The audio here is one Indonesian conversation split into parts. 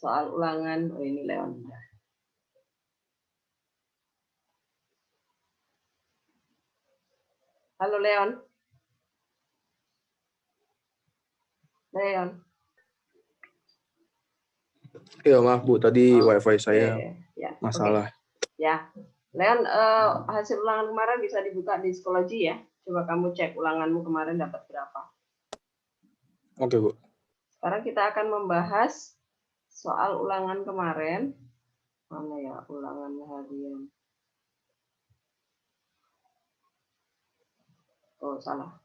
soal ulangan. Oh, ini Leon. Halo Leon. Leon. Ya maaf Bu, tadi wifi saya ya. masalah. Ya, Leon, hasil ulangan kemarin bisa dibuka di psikologi ya. Coba kamu cek ulanganmu kemarin dapat berapa. Oke Bu. Sekarang kita akan membahas soal ulangan kemarin. Mana ya ulangan harian? Oh, salah.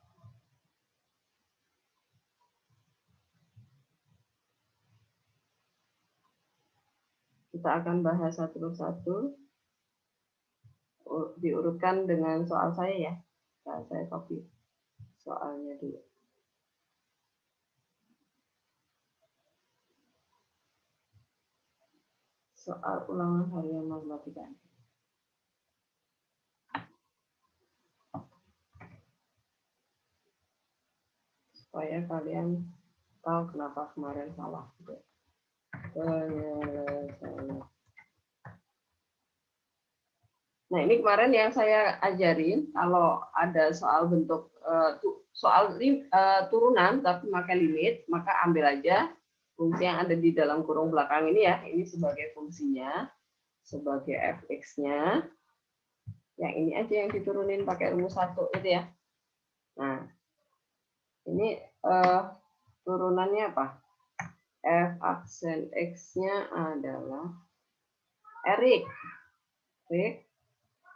Kita akan bahas satu persatu. Diurutkan dengan soal saya ya. Nah, saya copy soalnya dulu. Soal ulangan harian matematika. Supaya kalian tahu kenapa kemarin salah. Nah, ini kemarin yang saya ajarin, kalau ada soal bentuk turunan tapi pakai limit, maka ambil aja fungsi yang ada di dalam kurung belakang ini ya. Ini sebagai fungsinya, sebagai fx-nya. Yang ini aja yang diturunin pakai rumus 1 itu ya. Nah, ini turunannya apa? F aksen X-nya adalah Erik.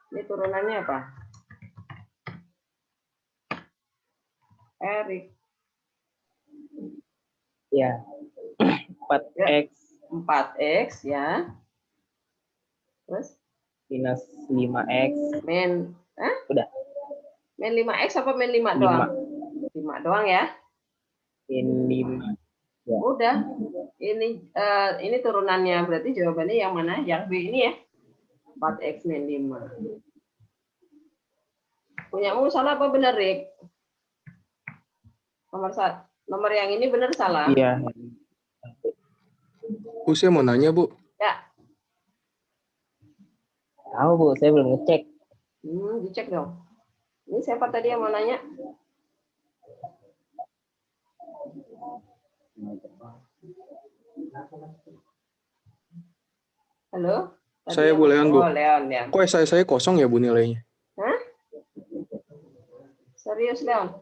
Ini turunannya apa? Erik. Ya. 4x. 4x ya. Terus? Minus 5x. Udah. Min 5x apa min 5 doang? 5 doang ya. Min 5. Ya. Udah. Ini turunannya, berarti jawabannya yang mana? Yang B ini ya. 4x min 5. Punyamu salah apa benar, Rik? Nomor yang ini benar salah? Iya. Bu, saya mau nanya, Bu. Ya. Tahu, Bu, saya belum ngecek. Dicek dong. Ini siapa tadi yang mau nanya? Halo? Tadi saya Bu Leon, Bu. Oh, Leon, ya. Kok saya kosong ya, Bu, nilainya? Hah? Serius, Leon?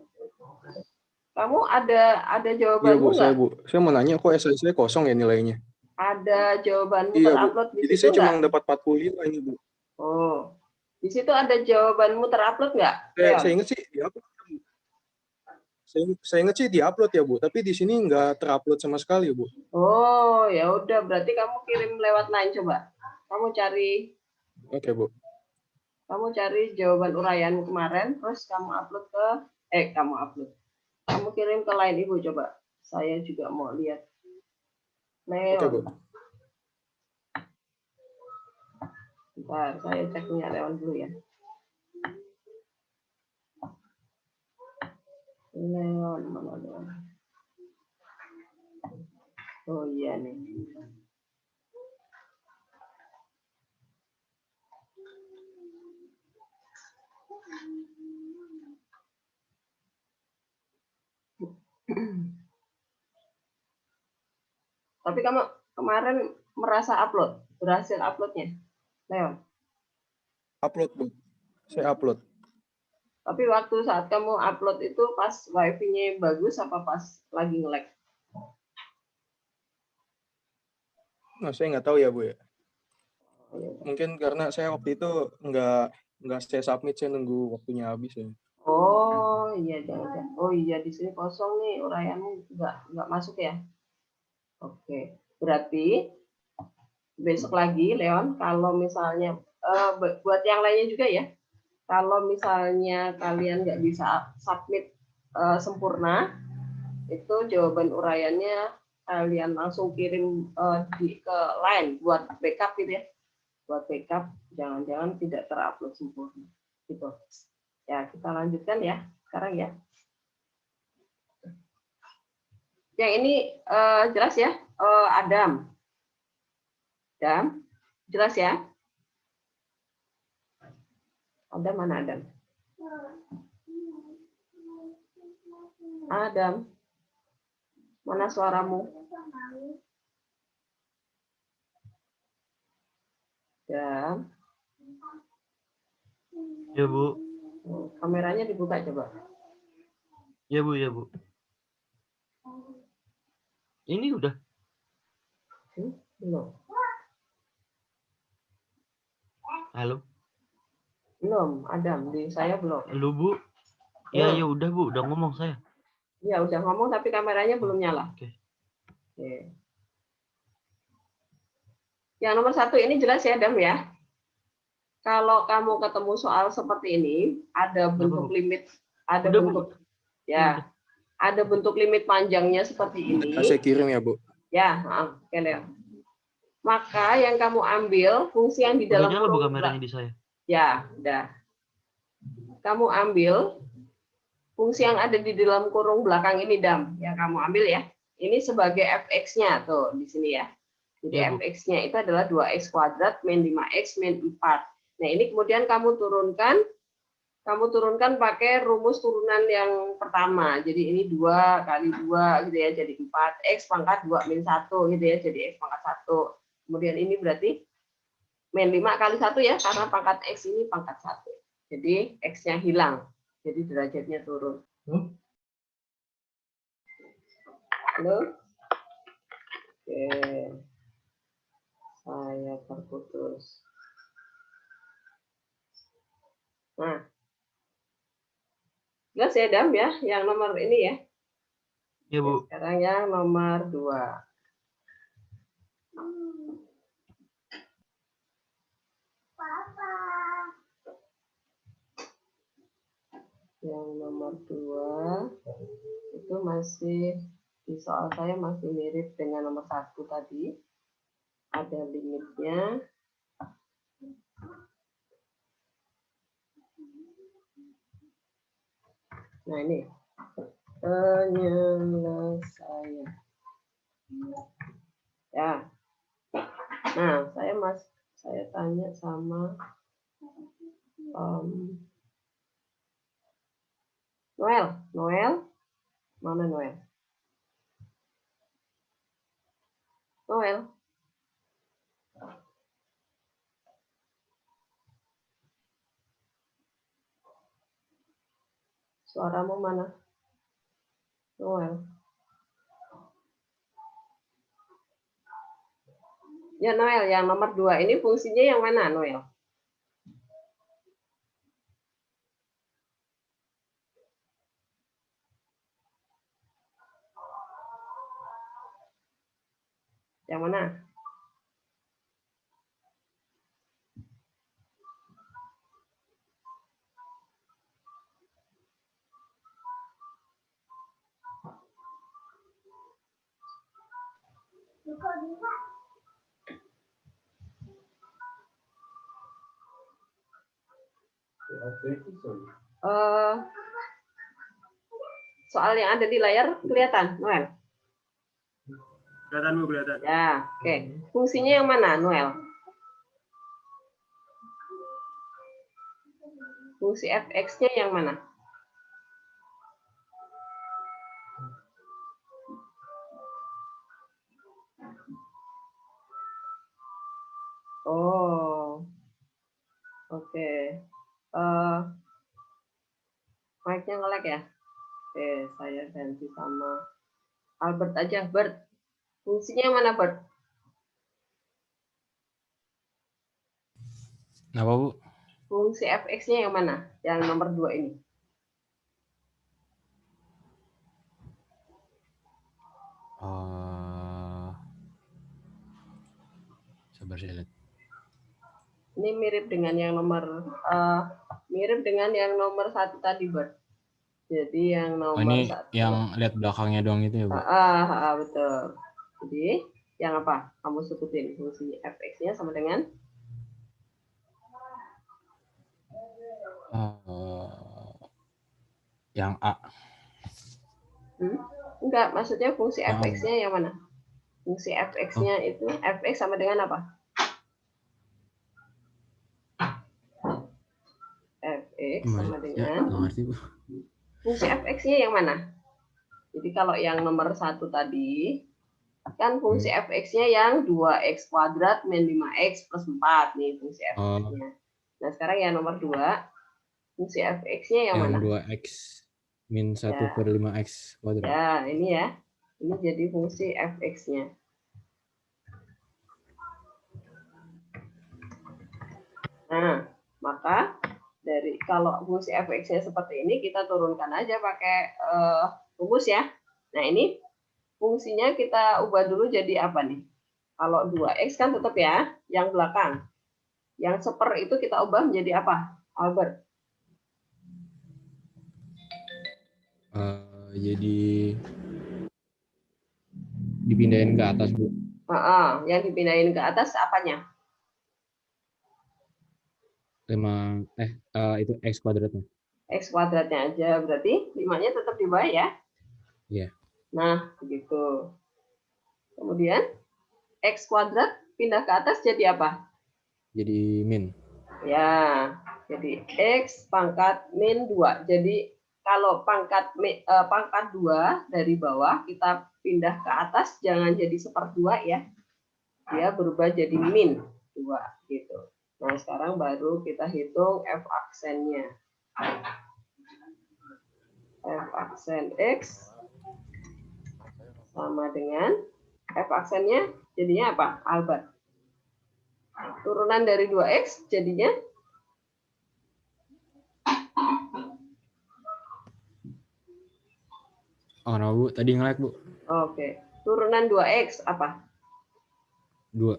Kamu ada jawabanmu Iya, Bu, nggak? Bu. Saya mau nanya, kok saya kosong ya nilainya? Ada jawabanmu Iya, terupload Bu. di Jadi situ saya cuma nggak? dapat 45 ini, Bu. Oh, di situ ada jawabanmu terupload nggak? Saya ingat sih diupload, Bu. Saya ingat sih diupload ya, Bu. Tapi di sini nggak terupload sama sekali, Bu. Oh, ya udah. Berarti kamu kirim lewat Line coba. Kamu cari. Oke, Bu. Kamu cari jawaban uraian kemarin, terus kamu upload ke. Kamu kirim ke Line Ibu coba. Saya juga mau lihat. Leon. Oke, Bu. Bentar, saya cek punya Leon dulu ya. Leon, mana Leon? Oh iya nih. Tapi kamu kemarin merasa upload, berhasil uploadnya, Leon? Upload, Bu. Saya upload. Tapi waktu saat kamu upload itu pas wifi-nya bagus apa pas lagi nge-lag? Nah, saya nggak tahu ya, Bu ya. Mungkin karena saya waktu itu nggak saya submit, saya nunggu waktunya habis ya. Oh iya, jangan. Oh iya, di sini kosong nih, uraianmu nggak masuk ya. Oke, berarti besok lagi, Leon, kalau misalnya buat yang lainnya juga ya, kalau misalnya kalian nggak bisa submit sempurna, itu jawaban uraiannya kalian langsung kirim ke Line buat backup gitu ya. Buat backup, jangan-jangan tidak terupload sempurna. Gitu. Ya, kita lanjutkan ya sekarang ya. Yang ini jelas ya, Adam. Adam, jelas ya? Adam mana Adam? Adam, mana suaramu? Adam, Ya, Bu. kameranya dibuka coba. Ya, Bu, ya, Bu. Ini udah. Belum. Halo. Belum, Adam, di saya belum. Halo, Bu. Ya, ya udah, Bu. Udah ngomong saya. Ya udah ngomong tapi kameranya belum nyala. Oke. Oke. Yang nomor 1 ini jelas ya, Adam ya. Kalau kamu ketemu soal seperti ini, ada bentuk Bu? limit, ada Udah, bentuk Bu. ya, ada bentuk limit panjangnya seperti ini. Saya kirim ya, Bu. Ya, oke, Leo. Maka yang kamu ambil fungsi yang di dalam Udah nyala, Bu, kurung kameranya di saya. ya, udah. Kamu ambil fungsi yang ada di dalam kurung belakang ini, Dam. Yang kamu ambil ya. Ini sebagai fx-nya tuh di sini ya. Jadi Ya, Bu. fx-nya itu adalah 2x kuadrat min 5x min 4. Nah, ini kemudian kamu turunkan pakai rumus turunan yang pertama. Jadi ini 2 kali 2 gitu ya, jadi 4x pangkat 2 min 1 gitu ya, jadi x pangkat 1. Kemudian ini berarti min 5 kali 1 ya, karena pangkat x ini pangkat 1. Jadi x-nya hilang. Jadi derajatnya turun. Halo? Oke. Saya terputus. Nah. Jelas ya, Dam ya, yang nomor ini ya. Ya, Bu. Sekarang yang nomor 2. Yang nomor 2 itu masih di soal saya masih mirip dengan nomor 1 tadi. Ada limitnya. Nah, ini penyelesaian. Ya. Nah, saya tanya sama Noel, mana Noel? Noel. Suaramu mana? Noel. Ya, Noel, yang nomor 2 ini fungsinya yang mana, Noel? Yang mana? Soal yang ada di layar kelihatan, Noel? Kelihatan, Bu, kelihatan. Ya, oke. Fungsinya yang mana, Noel? Fungsi fx-nya yang mana? Oh, oke. Mic-nya nge-lag ya? Oke, saya ganti sama Albert aja. Bert, fungsinya yang mana, Bert? Kenapa, Bu? Fungsi fx-nya yang mana? Yang nomor 2 ini. Sabar saya lihat. Ini mirip dengan yang nomor 1 tadi, Bert. Jadi yang nomor ini 1. yang lihat belakangnya doang itu ya, Bu? Betul. Jadi yang apa? Kamu sebutin fungsi fx-nya sama dengan yang A. Enggak, maksudnya fungsi fx-nya yang mana? Fungsi fx-nya itu fx sama dengan apa? X Mas, sama ya, dengan nggak ngerti, Bu. fungsi fx-nya yang mana? Jadi kalau yang nomor 1 tadi, kan fungsi fx-nya yang 2x kuadrat min 5x plus 4 nih fungsi fx-nya. Nah sekarang yang nomor 2, fungsi fx-nya yang mana? 2x min 1 Ya. per 5x kuadrat. Ya, ini ya. Ini jadi fungsi fx-nya. Nah, maka dari kalau fungsi fx-nya seperti ini, kita turunkan aja pakai rumus ya. Nah, ini fungsinya kita ubah dulu jadi apa nih? Kalau 2x kan tetap ya, yang belakang. Yang seper itu kita ubah menjadi apa, Albert? Jadi dipindahin ke atas, Bu. Yang dipindahin ke atas apanya? 5 itu x kuadratnya. X kuadratnya aja, berarti 5-nya tetap di bawah ya? Iya. Nah, begitu. Kemudian, X kuadrat pindah ke atas jadi apa? Jadi min. Ya, jadi X pangkat min 2. Jadi, kalau pangkat 2 dari bawah, kita pindah ke atas, jangan jadi 1/2 ya. Dia berubah jadi min 2, gitu. Nah, sekarang baru kita hitung F aksennya. F aksen X sama dengan F aksennya jadinya apa, Albert? Turunan dari 2X jadinya Kenapa, Bu? Tadi nge-lag, Bu. Oke. Turunan 2X apa? 2.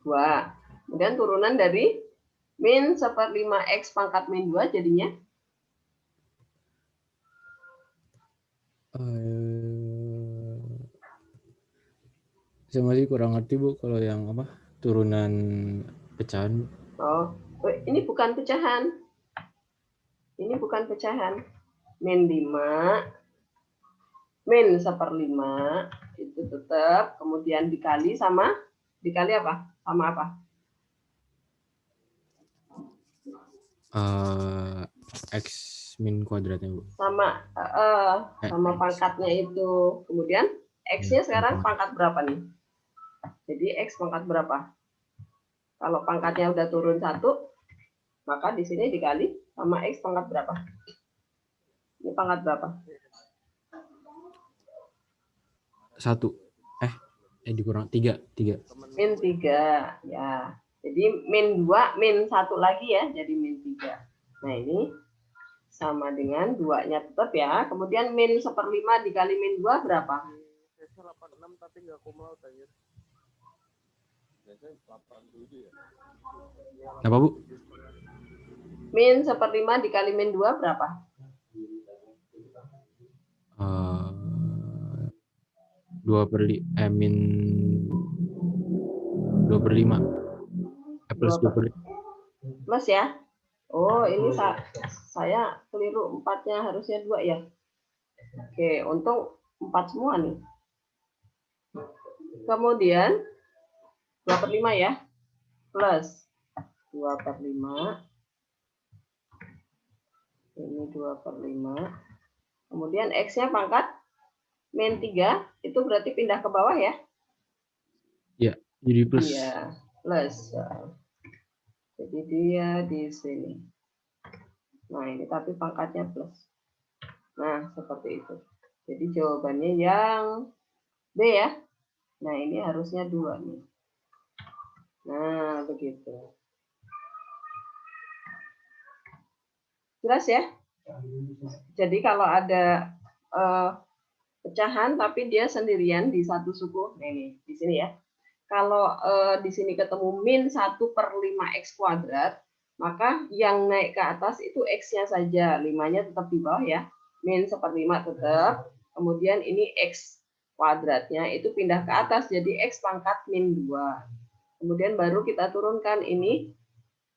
2. Kemudian turunan dari min 1/5X pangkat min 2 jadinya? Saya masih kurang ngerti, Bu, kalau yang apa? Turunan pecahan. Oh, ini bukan pecahan. Ini bukan pecahan. Min 5, min 1/5 itu tetap, kemudian dikali apa? Sama apa? X min kuadratnya, Bu. Sama pangkatnya itu. Kemudian X-nya sekarang pangkat berapa nih? Jadi X pangkat berapa? Kalau pangkatnya udah turun 1, maka di sini dikali sama X pangkat berapa? Ini pangkat berapa? 1. Dikurang 3. Min 3. Ya. Jadi min 2, min 1 lagi ya. Jadi min 3. Nah ini sama dengan 2-nya tetap ya. Kemudian min 1/5 dikali min 2 berapa? 86 tapi nggak kumlaut aja. Biasanya 87 ya. Apa, Bu? Min 1/5 dikali min 2 berapa? 2/5 min 2/5 plus 2/5 plus ya. Oh ini saya keliru, 4-nya harusnya 2 ya. Oke, untung 4 semua nih. Kemudian 2/5 ya, plus 2/5. Ini 2/5. Kemudian X-nya pangkat min 3, itu berarti pindah ke bawah ya? Ya, jadi plus. Iya, plus. Jadi dia di sini. Nah, ini tapi pangkatnya plus. Nah, seperti itu. Jadi jawabannya yang B ya. Nah, ini harusnya 2 nih. Nah, begitu. Jelas ya? Jadi kalau ada pecahan tapi dia sendirian di satu suku, nah ini di sini ya. Kalau di sini ketemu min 1/5x kuadrat, maka yang naik ke atas itu x-nya saja, 5-nya tetap di bawah ya. Min 1/5 tetap, kemudian ini x kuadratnya itu pindah ke atas jadi x pangkat min 2. Kemudian baru kita turunkan ini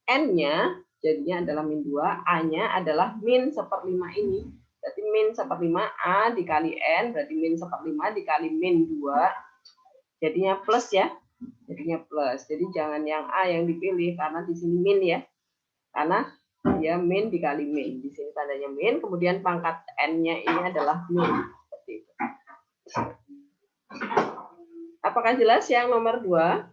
n-nya jadinya adalah min 2, a-nya adalah min 1/5 ini. Berarti min 1/5 A dikali N, berarti min 1/5 dikali min 2, jadinya plus ya. Jadinya plus. Jadi jangan yang A yang dipilih, karena di sini min ya. Karena Ya, min dikali min. Di sini tandanya min, kemudian pangkat n-nya ini adalah min. Seperti itu. Apakah jelas yang nomor 2?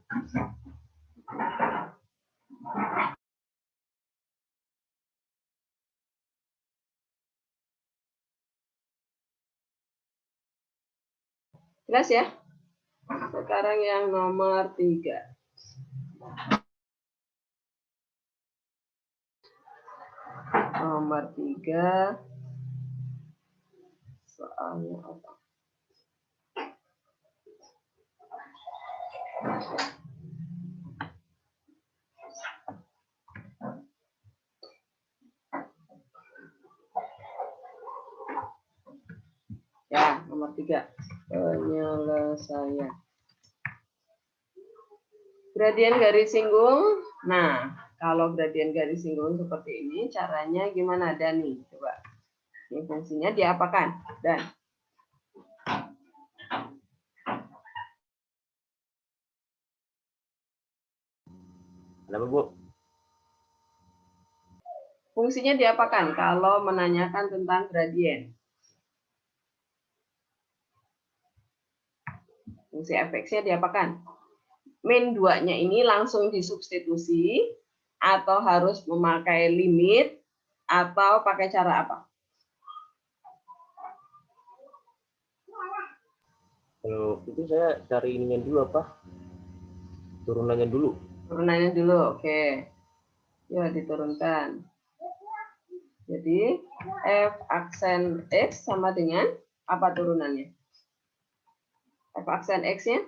Jelas ya? Sekarang yang nomor 3. Nomor 3. Soalnya apa? Ya, nomor 3. Penyelesaian. Gradien garis singgung. Nah, kalau gradien garis singgung seperti ini, caranya gimana, Dani? Coba. Ini fungsinya diapakan? Dan Kenapa, Bu? fungsinya diapakan kalau menanyakan tentang gradien? Fungsi fx-nya diapakan? Min 2-nya ini langsung disubstitusi atau harus memakai limit atau pakai cara apa? Kalau itu saya cari ininya dulu apa? Turunannya dulu. Turunannya dulu, oke. Ya, diturunkan. Jadi, f aksen x sama dengan apa turunannya? F aksen x-nya?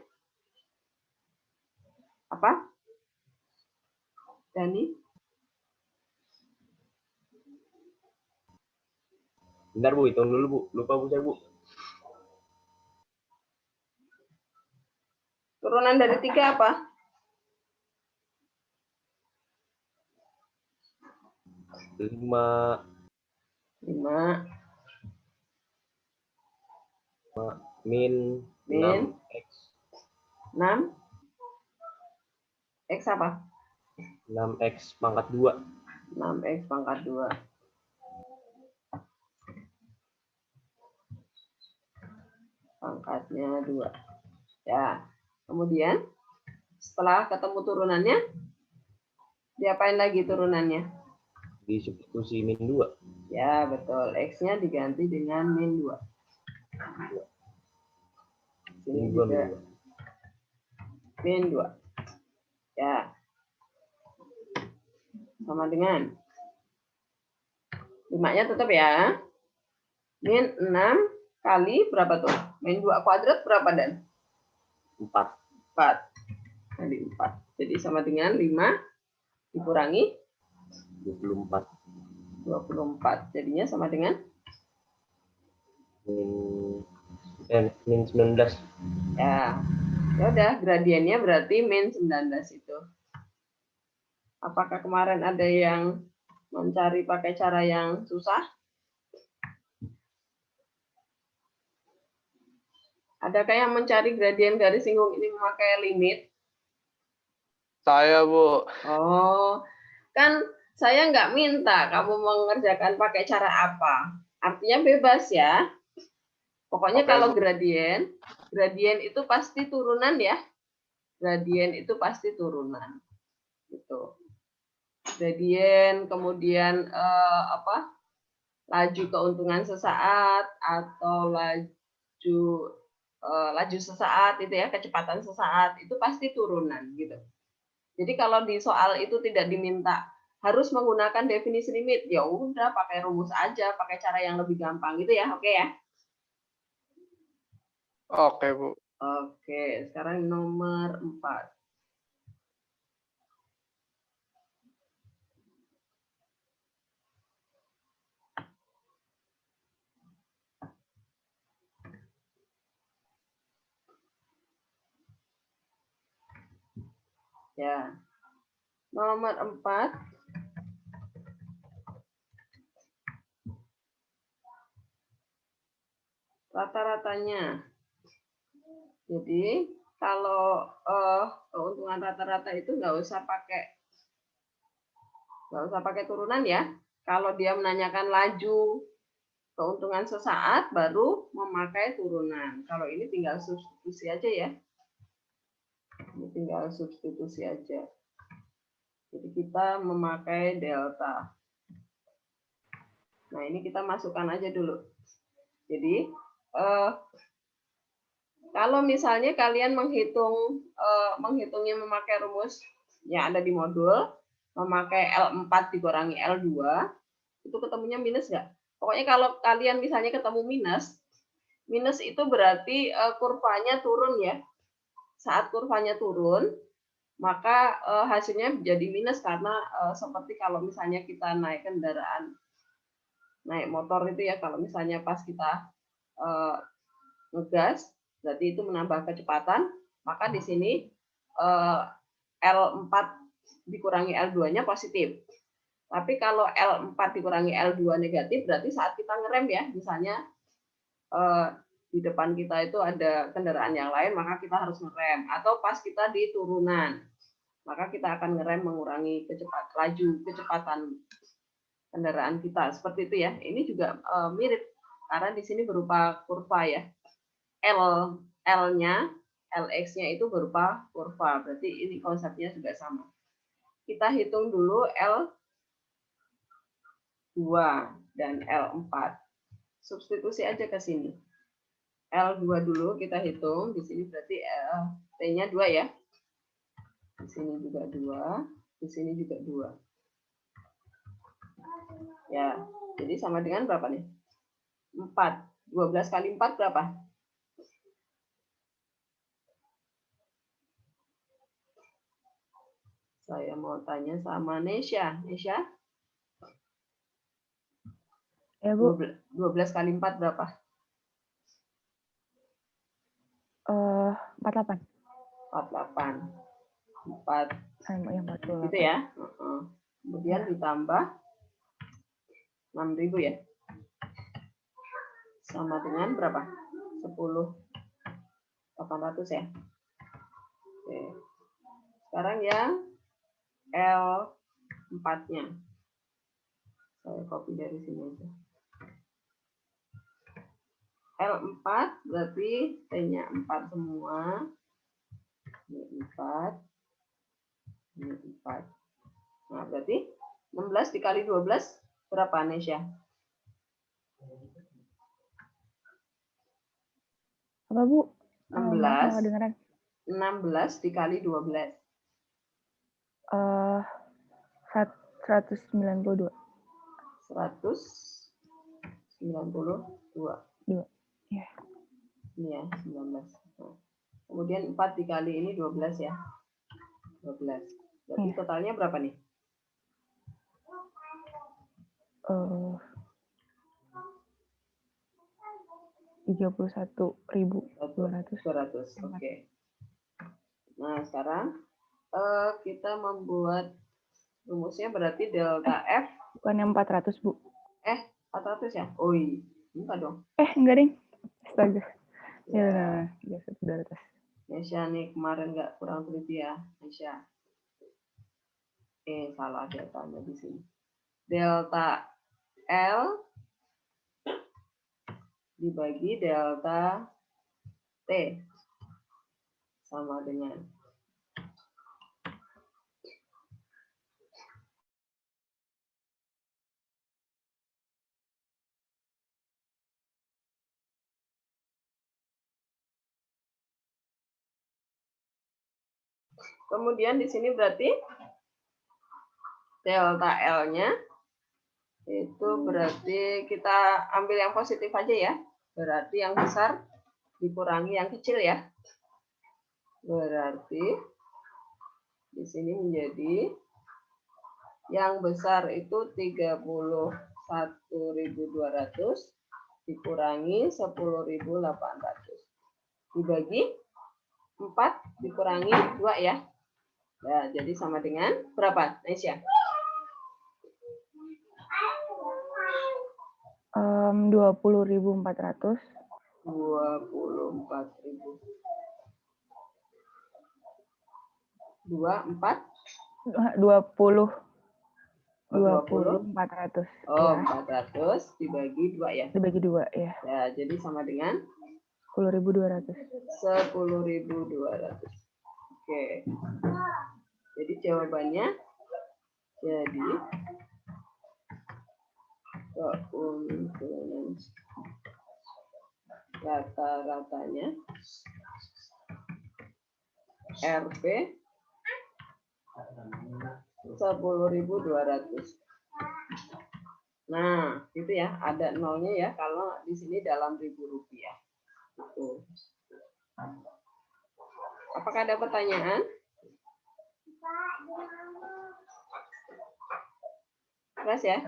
Apa? Dani? Bentar Bu, hitung dulu Bu. Lupa Bu saya Bu. Turunan dari 3 apa? 5 5 min min 6x 6 x apa? 6x pangkat 2. 6x pangkat 2. Pangkatnya 2. Ya. Kemudian setelah ketemu turunannya, diapain lagi turunannya? Disubstitusi min 2. Ya, betul. X-nya diganti dengan min 2. Sini Min 2 juga min 2. min 2. Ya. Sama dengan 5-nya tetap ya. Min 6 kali berapa tuh? Min 2 kuadrat berapa, Dan? 4. 4 kali 4. Jadi sama dengan 5 dikurangi 24. 24. Jadinya sama dengan min 19. ya. Ya udah, gradiennya berarti min 19 itu. Apakah kemarin ada yang mencari pakai cara yang susah? Adakah yang mencari gradien garis singgung ini memakai limit? Saya, Bu. Oh, kan saya nggak minta kamu mengerjakan pakai cara apa. Artinya bebas ya. Pokoknya Oke, kalau Bu. gradien itu pasti turunan ya. Gradien itu pasti turunan. Gitu. Gradien, kemudian laju keuntungan sesaat atau laju sesaat itu ya, kecepatan sesaat itu pasti turunan gitu. Jadi kalau di soal itu tidak diminta harus menggunakan definisi limit, ya udah pakai rumus aja, pakai cara yang lebih gampang gitu ya. Oke ya. Oke, Bu. Oke, sekarang nomor 4. Ya. Nomor 4. Rata-ratanya. Jadi kalau keuntungan rata-rata itu nggak usah pakai Nggak usah pakai turunan ya. Kalau dia menanyakan laju keuntungan sesaat, baru memakai turunan. Kalau ini tinggal substitusi aja ya. Ini tinggal substitusi aja. Jadi kita memakai delta. Nah, ini kita masukkan aja dulu. Jadi, kalau misalnya kalian menghitungnya memakai rumus yang ada di modul, memakai L4 dikurangi L2, itu ketemunya minus nggak? Pokoknya kalau kalian misalnya ketemu minus itu berarti kurvanya turun ya. Saat kurvanya turun, maka hasilnya jadi minus karena seperti kalau misalnya kita naik kendaraan, naik motor itu ya, kalau misalnya pas kita ngegas, berarti itu menambah kecepatan, maka di sini L4 dikurangi L2-nya positif. Tapi kalau L4 dikurangi L2 negatif, berarti saat kita ngerem ya, misalnya di depan kita itu ada kendaraan yang lain, maka kita harus ngerem. Atau pas kita di turunan, maka kita akan ngerem mengurangi kecepatan kendaraan kita. Seperti itu ya. Ini juga mirip, karena di sini berupa kurva ya. L-nya, LX-nya itu berupa kurva. Berarti ini konsepnya juga sama. Kita hitung dulu L2 dan L4. Substitusi aja ke sini. L2 dulu kita hitung. Di sini berarti T-nya 2 ya. Di sini juga 2. Di sini juga 2. Ya, jadi sama dengan berapa nih? 4. 12 kali 4 berapa? Saya mau tanya sama Nesya. Nesya? Ya, Bu. 12 kali 4 berapa? 48. 48. 4. Yang 48. Gitu ya. Kemudian ditambah 6.000 ya. Sama dengan berapa? 10.800 ya. Oke. Sekarang yang L4-nya. Saya copy dari sini aja. L4 berarti T-nya 4 semua. Ini 4. Ini 4. Nah, berarti 16 dikali 12 berapa, Nesya? Apa, Bu? 16. Dengeran. 16 dikali 12. 192. 192. 2. Ya. Ini ya, 19. Nah, kemudian 4 dikali ini 12 ya. 12. Berarti totalnya berapa nih? 31.200. Oke. Nah, sekarang kita membuat rumusnya berarti delta F. Bukan yang 400, Bu. 400 ya? Oh iya. Enggak dong. Enggak, Ding. Astaga. Ya. Ya, 200. Nesya nih kemarin nggak kurang teliti ya, Nesya. Salah deltanya di sini. Delta L dibagi delta T sama dengan kemudian di sini berarti delta L-nya itu berarti kita ambil yang positif aja ya. Berarti yang besar dikurangi yang kecil ya. Berarti di sini menjadi yang besar itu 31.200 dikurangi 10.800 dibagi 4 dikurangi 2 ya. Nah, jadi sama dengan berapa, Nesya? 20.400. 24.000. 20. 20. 400. Oh, Ya, 400 dibagi 2 ya. dibagi 2 ya. Ya, jadi sama dengan 10.200. 10.200. Oke. Jadi jawabannya jadi keuntungan rata-ratanya Rp 10.200. Nah, itu ya, ada nolnya ya kalau di sini dalam ribu rupiah. Gitu. Apakah ada pertanyaan? Keras ya?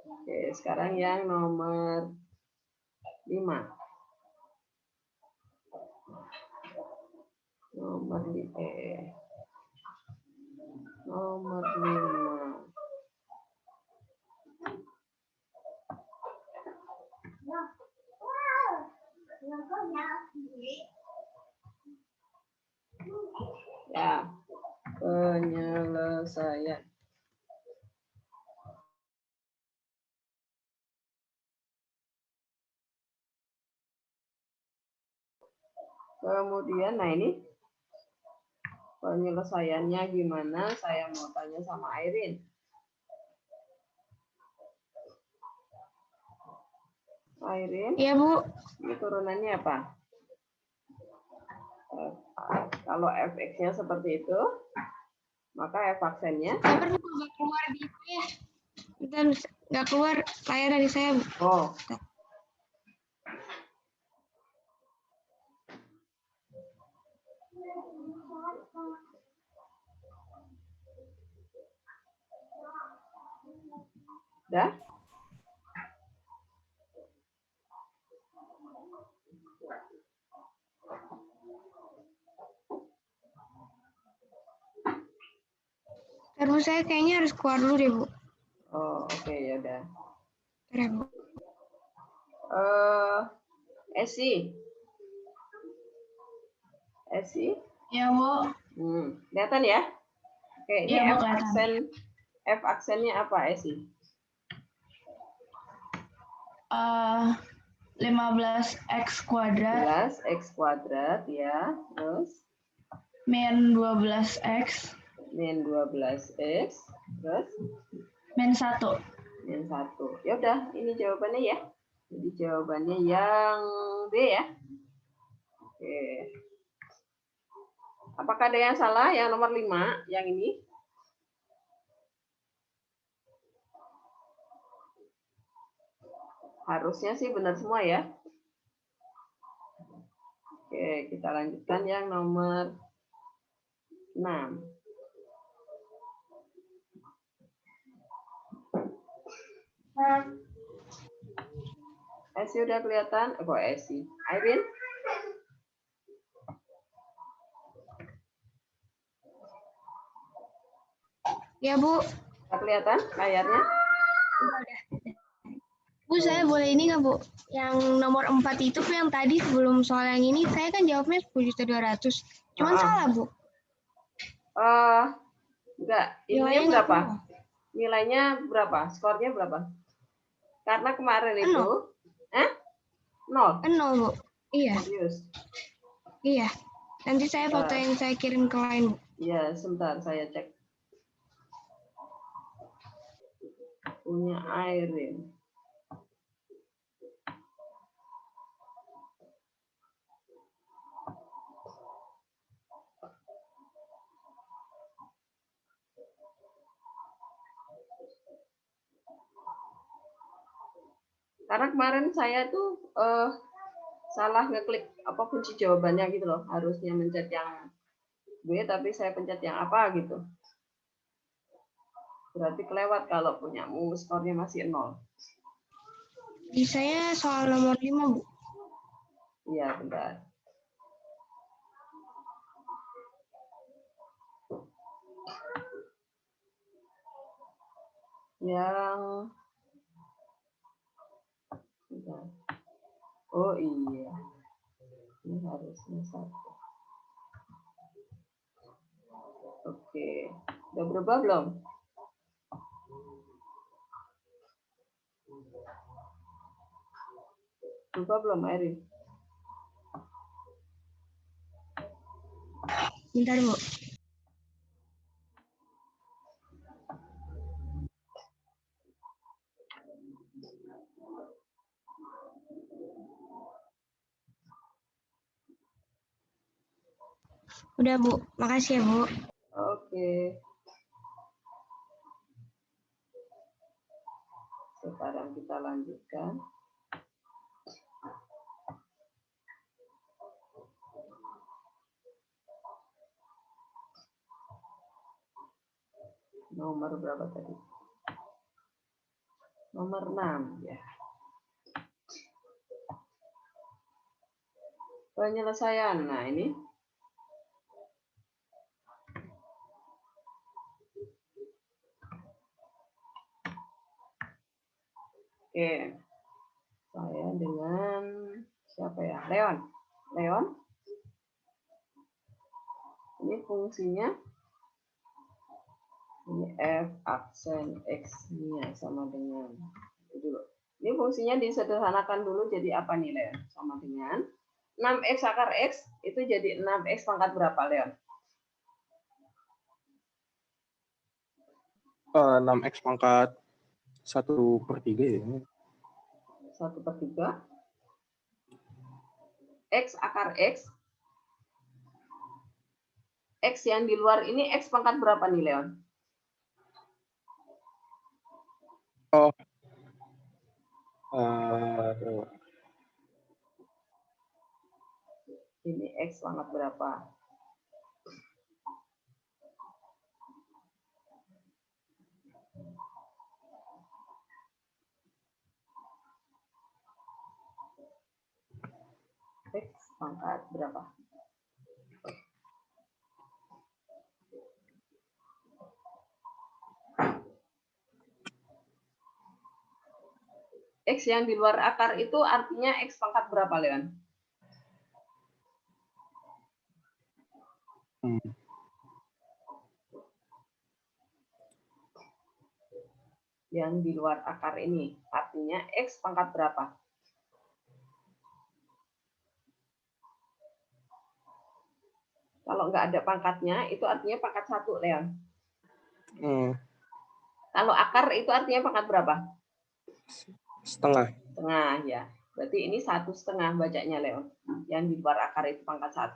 Oke, sekarang yang nomor 5. Nomor 5. Ya, penyelesaian. Kemudian, nah ini penyelesaiannya gimana? Saya mau tanya sama Airin. Airin? Iya, Bu. Ini turunannya apa? Kalau fx-nya seperti itu, maka f aksennya. Bentar, Bu, nggak keluar di saya. Bentar, nggak keluar layar dari saya, Bu. Oh. Dah? Terus saya kayaknya harus keluar dulu deh, Bu. Oh, oke, ya udah. Bentar, Bu. Esi. Ya, Bu. Kelihatan ya? Oke, ini Iya, Bu, F kelihatan. F aksennya apa, Esi? 15x kuadrat 11x kuadrat ya, terus min 12x min 12x, terus min 1. min 1. Ya udah, ini jawabannya ya. Jadi jawabannya yang B ya. Oke. Apakah ada yang salah? Yang nomor 5, yang ini? Harusnya sih benar semua ya. Oke, kita lanjutkan yang nomor 6. Esi udah kelihatan? Kok Esi? Airin? Ya, Bu. Udah kelihatan layarnya? Bu, saya boleh ini nggak, Bu? Yang nomor 4 itu yang tadi sebelum soal yang ini, saya kan jawabnya 10.200.000. Cuman salah, Bu. Enggak, Nilainya ininya nggak berapa? keluar. Nilainya berapa? Skornya berapa? Karena kemarin itu, 0. 0, Bu. Iya, Serius. iya. Nanti saya foto yang saya kirim ke lain, Bu. Ya, sebentar saya cek. Punya Airin. Karena kemarin saya tuh salah ngeklik apa kunci jawabannya gitu loh. Harusnya mencet yang B tapi saya pencet yang apa gitu. Berarti kelewat kalau punyamu skornya masih 0. Di saya soal nomor 5, Bu. Iya, bentar. Yang bentar. Oh iya. Ini harusnya 1. Oke. Udah berubah belum? Berubah belum, Erin? Bentar, Bu. Udah, Bu. Makasih ya, Bu. Oke. Sekarang kita lanjutkan. Nomor berapa tadi? Nomor 6 ya. Penyelesaian. Nah, ini. Oke. Saya dengan siapa ya? Leon. Leon. Ini fungsinya. Ini F aksen X-nya sama dengan dulu. Ini fungsinya disederhanakan dulu jadi apa nih, Leon? Sama dengan 6X akar X itu jadi 6X pangkat berapa, Leon? 6x pangkat 1/3 ya. 1/3. X akar X. X yang di luar ini X pangkat berapa nih, Leon? Oh. Ini X pangkat berapa? X pangkat berapa? X yang di luar akar itu artinya X pangkat berapa, Leon? Yang di luar akar ini artinya X pangkat berapa? Kalau nggak ada pangkatnya, itu artinya pangkat 1, Leon. Kalau akar itu artinya pangkat berapa? Setengah. Setengah, ya. Berarti ini 1,5 bacanya, Leon. Yang di luar akar itu pangkat 1,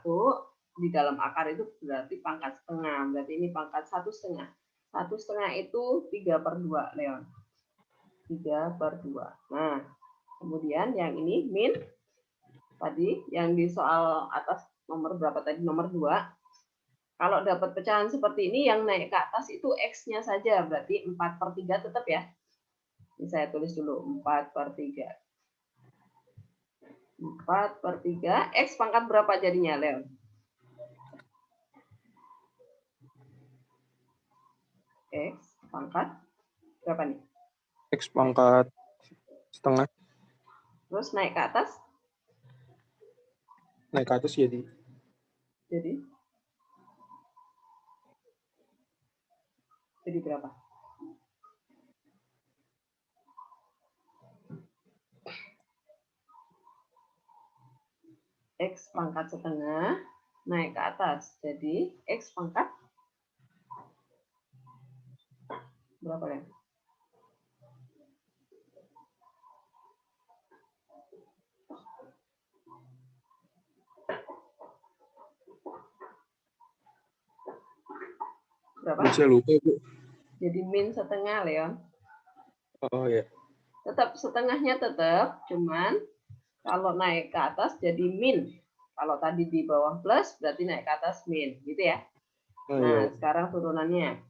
di dalam akar itu berarti pangkat setengah. Berarti ini pangkat 1,5. 1,5 itu 3/2, Leon. 3/2. Nah, kemudian yang ini min. Tadi yang di soal atas nomor berapa tadi? Nomor 2. Kalau dapat pecahan seperti ini, yang naik ke atas itu X-nya saja. Berarti 4/3 tetap ya. Ini saya tulis dulu, 4/3. 4/3. X pangkat berapa jadinya, Leon? X pangkat berapa nih? X pangkat setengah. Terus naik ke atas? Naik ke atas jadi berapa? X pangkat setengah naik ke atas. Jadi X pangkat berapa, Len? Berapa? Saya lupa, Bu. Jadi min setengah, Leon. Oh ya. Tetap setengahnya tetap, cuman kalau naik ke atas jadi min. Kalau tadi di bawah plus, berarti naik ke atas min, gitu ya. Nah, sekarang turunannya.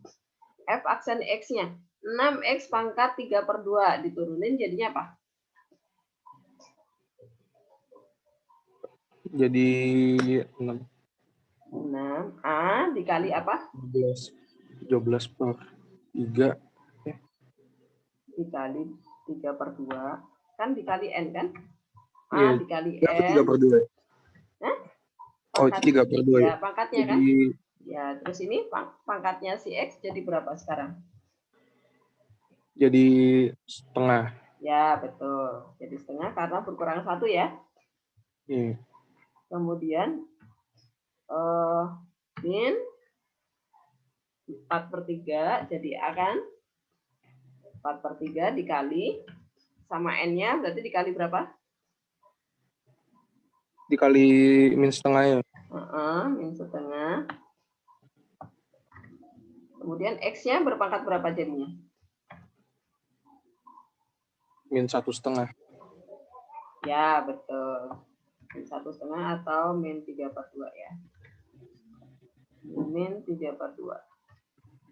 F aksen X-nya. 6X pangkat 3/2. Diturunin jadinya apa? Jadi 6. 6A dikali apa? 17/3. Dikali 3/2. Kan dikali N, kan? A Iya. dikali Ya, N. 3/2. Hah? Oh, itu 3/2 ya. Ya, pangkatnya kan? Jadi Ya, terus ini pangkatnya si X jadi berapa sekarang? Jadi setengah. Ya, betul. Jadi setengah karena berkurang 1 ya. Iya. Kemudian min 4/3 jadi akan 4/3 dikali sama N-nya berarti dikali berapa? Dikali min setengah ya. Min setengah. Kemudian X-nya berpangkat berapa jadinya? Min 1/2. Ya, betul. Min 1/2 atau min 3/2 ya. Min 3/2.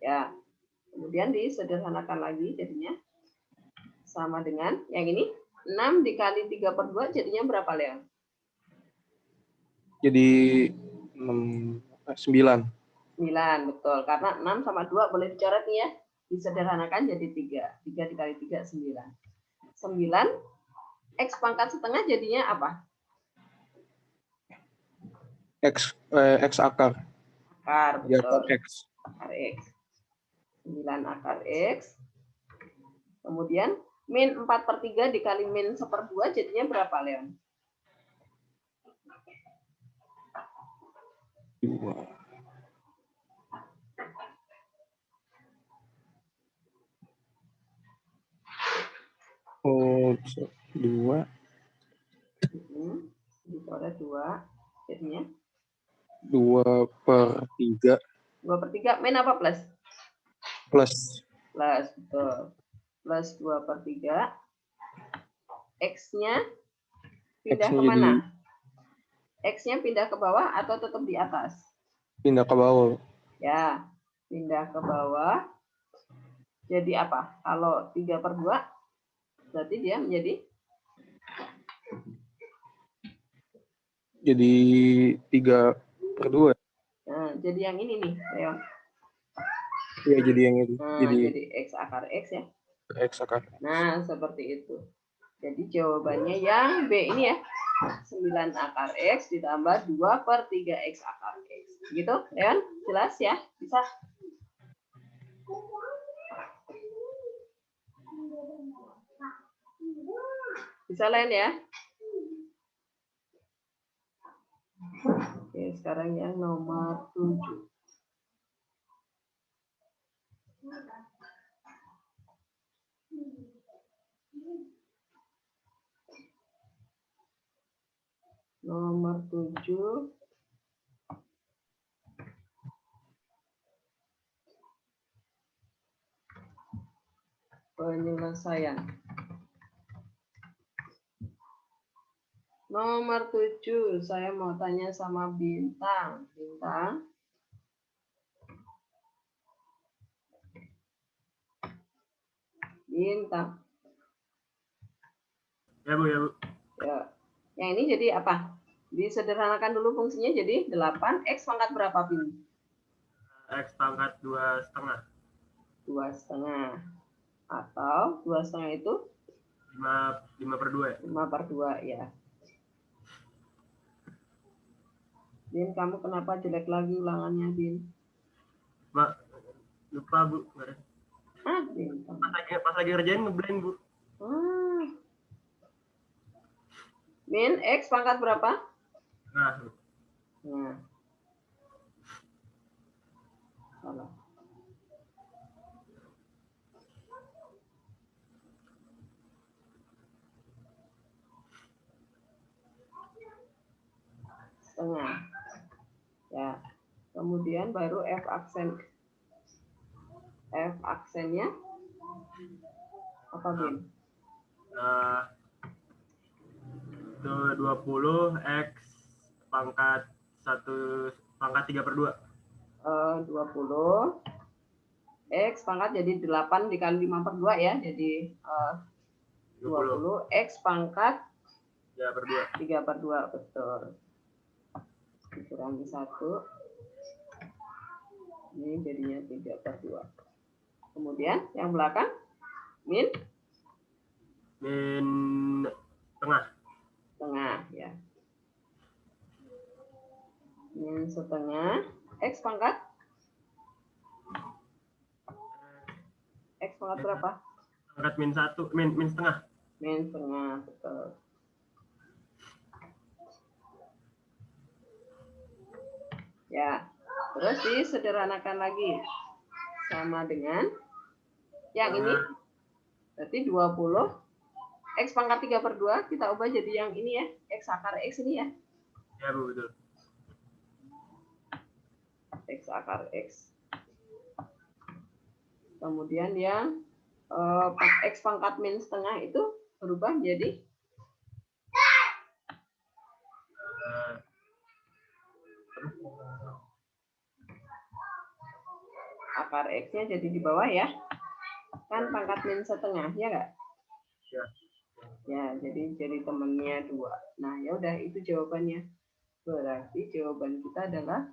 Ya. Kemudian disederhanakan lagi jadinya sama dengan yang ini 6 dikali 3/2 jadinya berapa, Leon? Jadi 9. 9, betul. Karena 6 sama 2 boleh dicoret nih ya. Disederhanakan jadi 3. 3 dikali 3, 9. 9, X pangkat setengah jadinya apa? X akar. Akar, Ya, betul. X. Akar X. 9 akar X. Kemudian min 4/3 dikali min 1/2 jadinya berapa, Leon? 2. Oh, 2. Dicoret 2 jadinya 2/3. 2/3 min apa plus? Plus. Plus, betul. Plus 2/3. X-nya pindah X-nya kemana? X-nya pindah ke bawah atau tetap di atas? Pindah ke bawah. Ya, pindah ke bawah. Jadi apa? Kalau 3/2, berarti dia menjadi? Jadi 3/2. Nah, jadi yang ini nih, Leon. Iya, jadi yang itu. Nah, Jadi X akar X ya. X akar. Nah, seperti itu. Jadi jawabannya yang B ini ya. 9 akar X ditambah 2/3 X akar X. Gitu, Leon? Jelas ya? Bisa? Bisa, Len ya? Oke, sekarang yang nomor 7. Nomor 7. Penyelesaian. Nomor 7, saya mau tanya sama Bintang. Bintang. Bintang. Ya, Bu, ya, Bu. Ya. Yang ini jadi apa? Disederhanakan dulu fungsinya jadi 8. X pangkat berapa, Bin? X pangkat 2,5. 2,5. Atau 2,5 itu? 5/2 ya? 5/2 ya. Bin, kamu kenapa jelek lagi ulangannya, Bin? Mbak, lupa, Bu. Bintang. Pas lagi ngerjain ngeblank, Bu. Min, X pangkat berapa? Nah, salah. Setengah. Ya. Kemudian baru F aksen. F aksennya apa, Bin? Itu 20 X pangkat 3/2. 20 X pangkat jadi 8 dikali 5/2 ya. Jadi 20 X pangkat 3/2, betul. Dikurangi 1. Ini jadinya 3/2. Kemudian yang belakang min Setengah ya. Min setengah. X X pangkat? X pangkat berapa? Pangkat min setengah. Min setengah, betul. Ya, terus disederhanakan lagi. Sama dengan yang ini. Berarti 20. X pangkat 3/2 kita ubah jadi yang ini ya. X akar X ini ya. Ya, Bu, betul. X akar X. Kemudian yang X pangkat min setengah itu berubah menjadi akar X-nya jadi di bawah ya. Kan pangkat min setengah, ya nggak? Ya. Ya, jadi temennya 2. Nah, ya udah itu jawabannya. Berarti jawaban kita adalah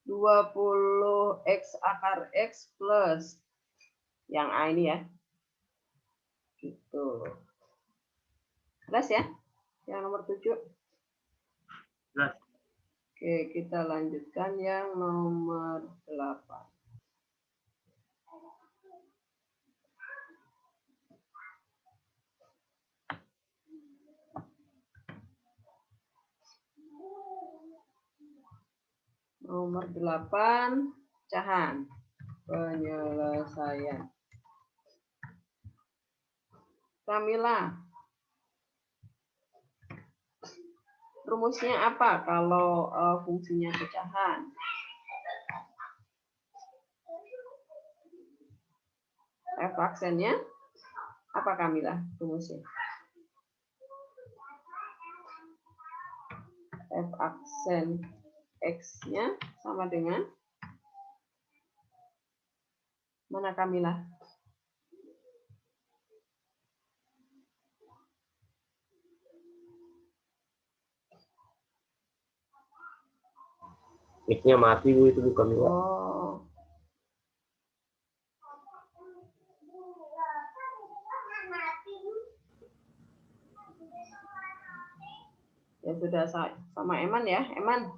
20 X akar X plus yang A ini ya. Gitu. Jelas ya? Yang nomor 7. Jelas. Oke, kita lanjutkan yang nomor 8. Nomor 8, pecahan. Penyelesaian. Kamila. Rumusnya apa kalau fungsinya pecahan? F aksennya apa Kamila rumusnya? F aksen X-nya sama dengan mana Kamila? Mic-nya mati Bu, itu bukan Mila. Oh. Ya sudah sama Eman ya, Eman.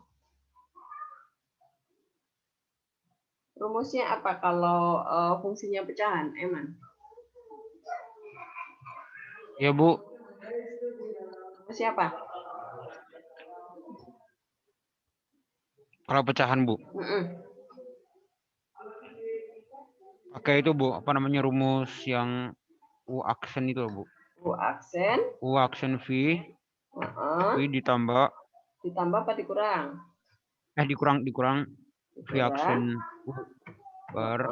Rumusnya apa kalau fungsinya pecahan, Eman? Ya, Bu. Rumusnya apa? Kalau pecahan, Bu. Pakai itu, Bu. Apa namanya rumus yang U aksen itu, Bu. U aksen. U aksen V. V ditambah. Ditambah apa dikurang? Dikurang. V aksen U per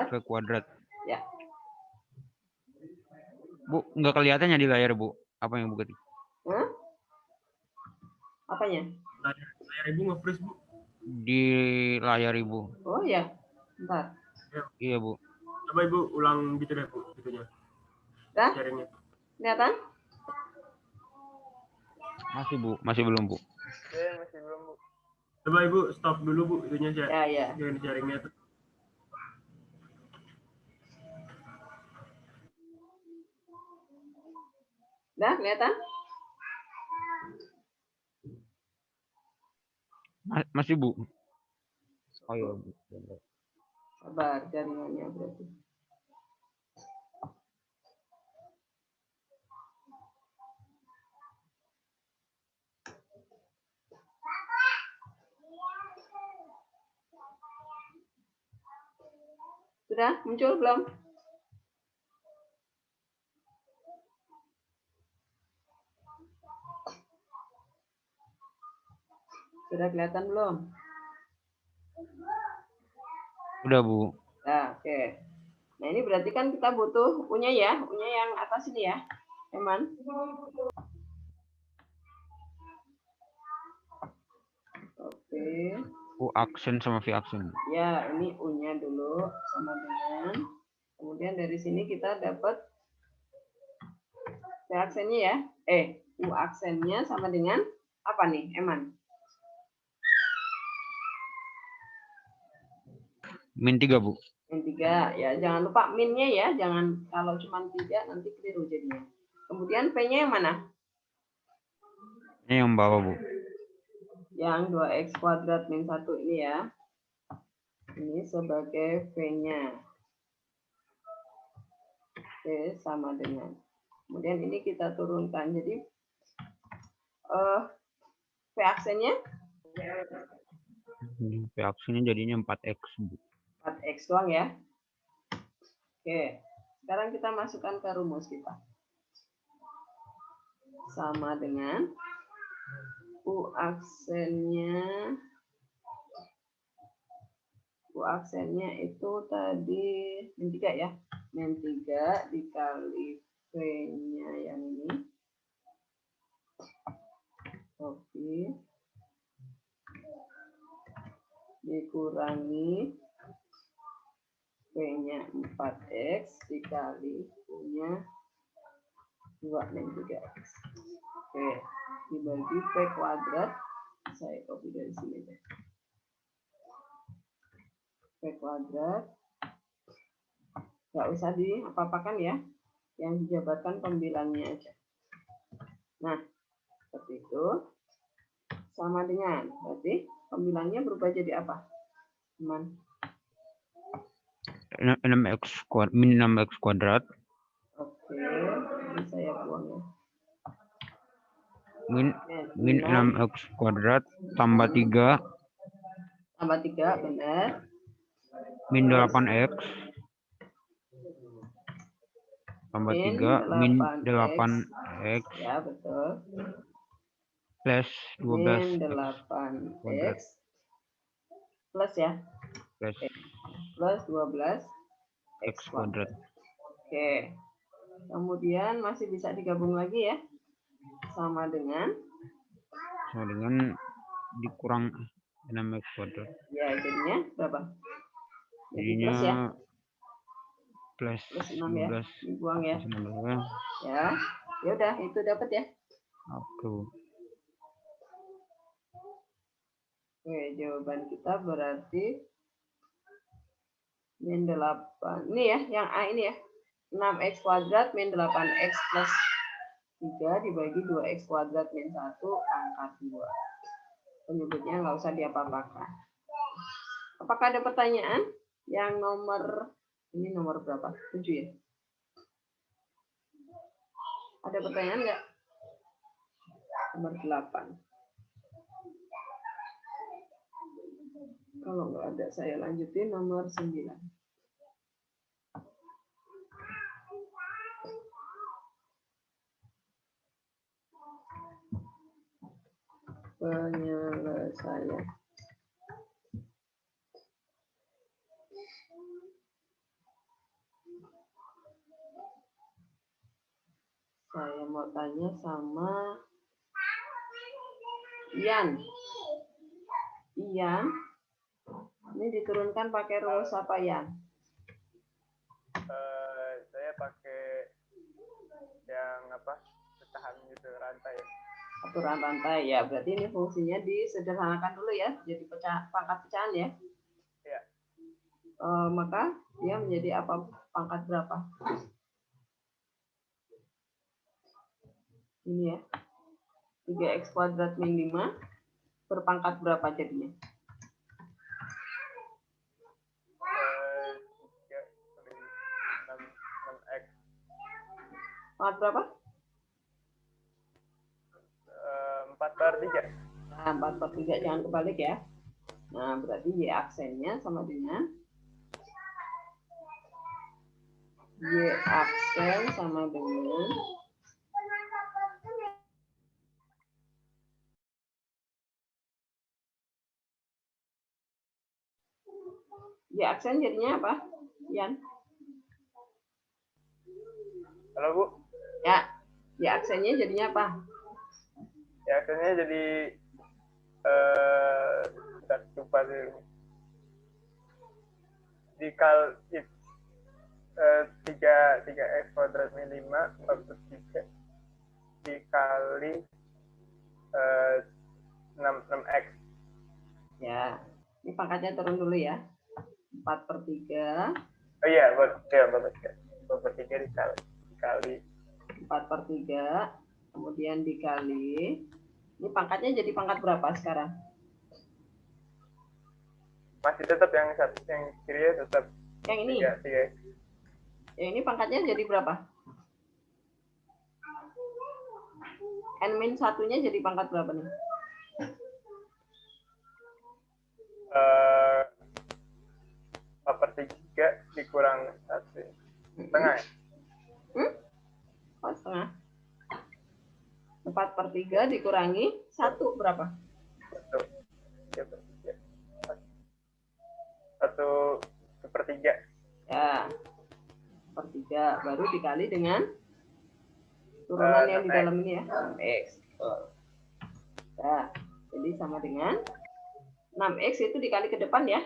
V kuadrat. Ya. Bu, nggak kelihatannya di layar, Bu. Apa yang Bu ketik? Apanya? Layar Ibu nge-freeze, Bu. Di layar Ibu. Oh ya, bentar. Iya, Bu. Coba Ibu ulang gitu deh, Bu, gitunya. Dah? Sharingnya. Kelihatan? Masih, Bu. Masih belum, Bu. Masih belum, Bu. Coba Ibu stop dulu, Bu, itunya Ya. sharingnya tuh. Dah, kelihatan? Masih, Bu. Oh iya, Bu. Sabar, jaringannya berarti. Sudah muncul belum? Sudah kelihatan belum? Udah, Bu. Nah, oke. Nah, ini berarti kan kita butuh U-nya ya. U-nya yang atas ini ya. Eman. Oke. U aksen sama V aksen. Ya, ini U-nya dulu sama dengan. Kemudian dari sini kita dapat V aksennya ya. U aksennya sama dengan apa nih, Eman? Min 3, Bu. Min 3 ya, jangan lupa minnya ya, jangan kalau cuma 3 nanti keliru jadinya. Kemudian P-nya yang mana? Ini yang bawah, Bu. yang 2x kuadrat min 1 ini ya. Ini sebagai V-nya. Oke, sama dengan. Kemudian ini kita turunkan. Jadi V aksennya? V aksennya jadinya 4x, Bu. 4x doang ya. Oke, sekarang kita masukkan ke rumus kita. Sama dengan U aksennya itu tadi min 3 ya. Min 3 dikali V-nya yang ini. Oke. Dikurangi V-nya 4x dikali U-nya 2 min 3x. Oke, dibagi V kuadrat. Saya copy dari sini deh. V kuadrat. Nggak usah apa-apakan ya. Yang dijabarkan pembilangnya aja. Nah, seperti itu. Sama dengan, berarti pembilangnya berubah jadi apa? Teman. 6x kuadrat min 6x kuadrat. Oke, ini saya buang ya. Min 6x kuadrat tambah 3 Tambah 3, benar. min 8x tambah 3 min 8x Ya, betul. plus 12x Min 8x plus ya. plus Plus 12 x kuadrat. Oke. Kemudian masih bisa digabung lagi ya. Sama dengan dikurang 6x kuadrat. ya jadinya berapa? Jadinya Plus plus 6 ya. 12 Dibuang ya. plus 16. Ya. Ya udah, itu dapat ya. Oke. Oke, jawaban kita berarti min 8. Ini ya, yang A ini ya. 6x kuadrat min 8x plus 3 dibagi 2x kuadrat min 1 pangkat 2. Penyebutnya nggak usah diapa-apakan. Apakah ada pertanyaan? Yang nomor, ini nomor berapa? 7 ya? Ada pertanyaan nggak? Nomor 8. Kalau nggak ada, saya lanjutin nomor 9. Penyelesaian. Saya mau tanya sama Ian. Ian, ini diturunkan pakai rumus apa, Ian? Saya pakai yang pecahan gitu, rantai. Aturan rantai ya, berarti ini fungsinya disederhanakan dulu ya, jadi pangkat pecahan ya. Iya. Maka dia menjadi apa, pangkat berapa? Ini ya, 3x kuadrat min 5 berpangkat berapa jadinya? 6x. Pangkat berapa? 4/3. Nah, 4/3, jangan kebalik ya. Nah, berarti Y aksennya sama dengan Y aksen sama dengan Y aksen jadinya apa, Yan? Halo, Bu. Ya, Y aksennya jadinya apa? Ya, akhirnya jadi lupa sih. Dikali 3x kuadrat min 5 4/3 dikali 6x. Ya, ini pangkatnya turun dulu ya. 4/3. Oh iya, 4/3 dikali 4/3, kemudian dikali Ini pangkatnya jadi pangkat berapa sekarang? Masih tetap yang satu, yang kiri ya tetap Yang ini? 3. Yang ini pangkatnya jadi berapa? N-1-nya jadi pangkat berapa nih? 4/3 dikurang 1 setengah ya? Oh, setengah. 4/3 dikurangi 1 berapa? 1/3. Ya, 1/3 baru dikali dengan turunan yang di 6x. dalam ini ya, 6x. Nah, jadi sama dengan 6x itu dikali ke depan ya.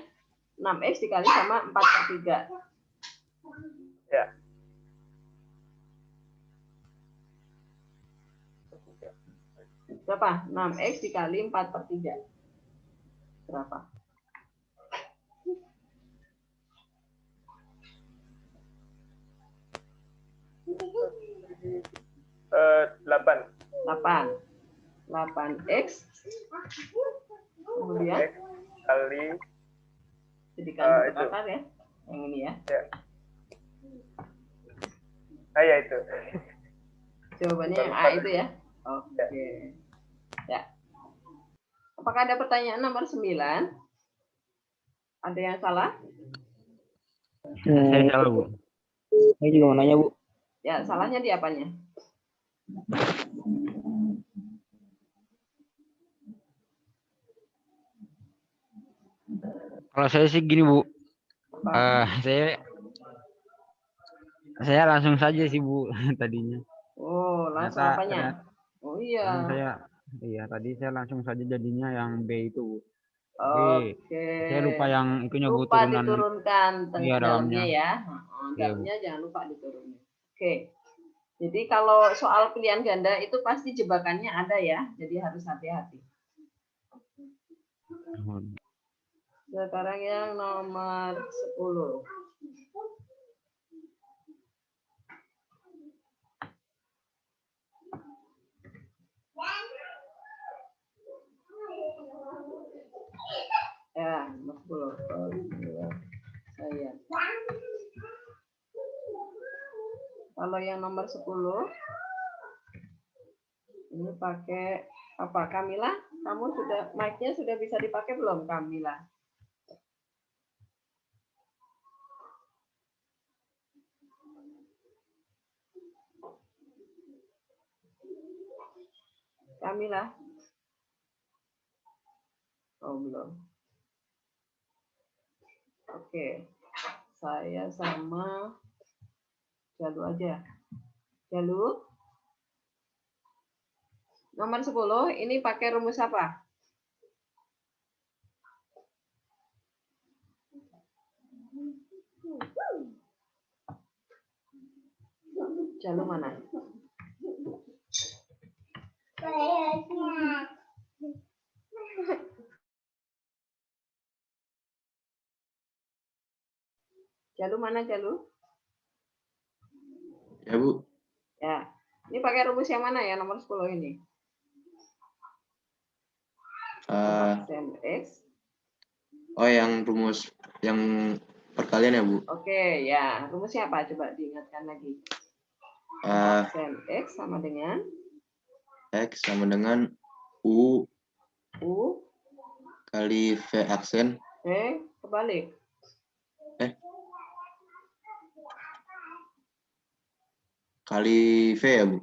6x dikali sama 4/3. Ya. Berapa? 6x dikali 4/3. Berapa? 8. 8x kemudian X kali jadikan bentuk itu. akar ya, yang ini ya. Ya itu. Jawabannya yang A itu ya. Oke. Ya. Apakah ada pertanyaan nomor 9? Ada yang salah? Saya salah, Bu. Saya juga mau nanya, Bu. Ya, salahnya di apanya? Kalau saya sih gini, Bu. Saya langsung saja sih, Bu, tadinya. Oh, langsung Ternyata- apanya? Oh iya. Tadi saya langsung saja jadinya yang B itu, Bu. Oke. Saya lupa yang itunya, Bu, Lupa turunan. diturunkan Iya, dalamnya dalamnya. ya. Iya, Dalamnya jangan lupa diturunin. Oke. Jadi kalau soal pilihan ganda itu pasti jebakannya ada ya. Jadi harus hati-hati. Sekarang yang nomor 10. Ya, nomor 10. Saya. Kalau yang nomor 10 ini pakai apa? Kamila, kamu sudah mic-nya sudah bisa dipakai belum, Kamila? Kamila? Oh, belum. Oke. Saya sama Jalu aja. Jalu? Nomor 10, ini pakai rumus apa? Jalu mana? Jalu mana, Jalu? Ya, Bu. Ya. Ini pakai rumus yang mana ya, nomor 10 ini? Sin X. Oh, yang rumus yang perkalian ya, Bu? Oke, ya. Rumusnya apa? Coba diingatkan lagi. Sin X sama dengan? X sama dengan U kali V aksen. Kebalik. Kali V ya, Bu?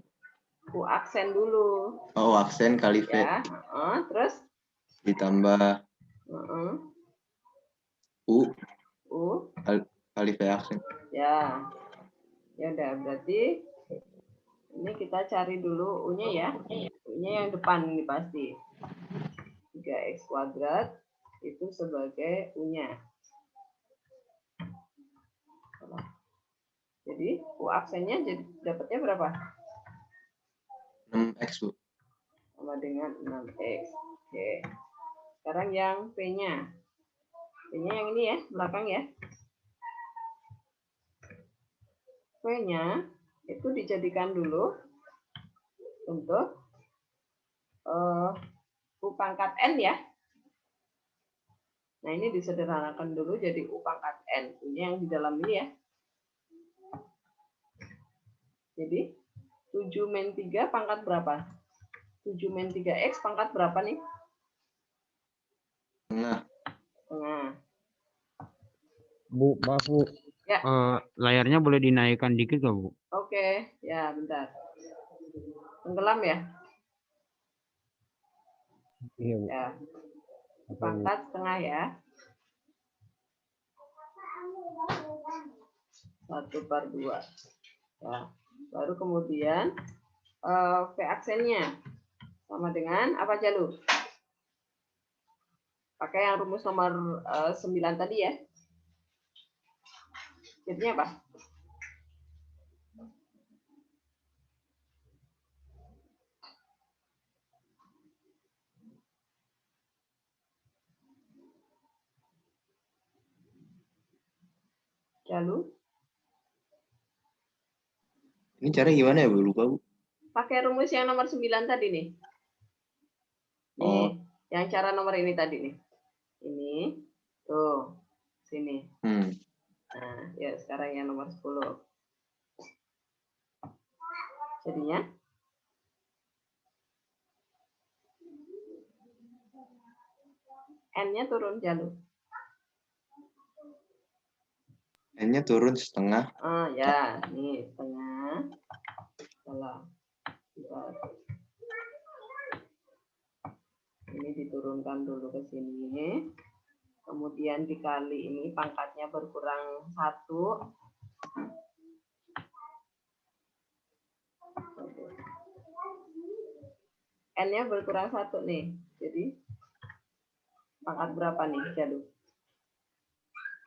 U aksen dulu. Oh, aksen kali V. Ya. Terus? Ditambah U kali V aksen. Ya. Ya udah, berarti ini kita cari dulu U-nya ya. U-nya yang depan ini pasti. 3x kuadrat itu sebagai U-nya. Jadi U aksennya dapatnya berapa? 6x, Bu. Sama dengan 6x. Oke. Sekarang yang P-nya. P-nya yang ini ya, belakang ya. P-nya itu dijadikan dulu untuk U pangkat N ya. Nah, ini disederhanakan dulu jadi U pangkat N. Ini yang di dalam ini ya. Jadi 7 min 3 pangkat berapa? 7 min 3X pangkat berapa nih? Tengah. Tengah. Bu, maaf Bu. Ya. Layarnya boleh dinaikkan dikit nggak Bu? Oke, ya bentar. Tenggelam ya? Iya Bu. Ya. Pangkat setengah ya. 1/2. Ya. Baru kemudian V aksennya sama dengan apa aja lu? Pakai yang rumus nomor 9 tadi ya. Jadinya apa? Lalu Ini cara gimana ya Bu? Lupa Bu. pakai rumus yang nomor 9 tadi nih. Nih, yang cara nomor ini tadi nih. Ini, tuh, sini. Nah, ya sekarang yang nomor 10. Jadinya N-nya turun jalur. N-nya turun setengah. Oh ya, nih setengah. Salah. Ini diturunkan dulu ke sini. Kemudian dikali ini pangkatnya berkurang 1. N-nya berkurang 1 nih. Jadi pangkat berapa nih jalur?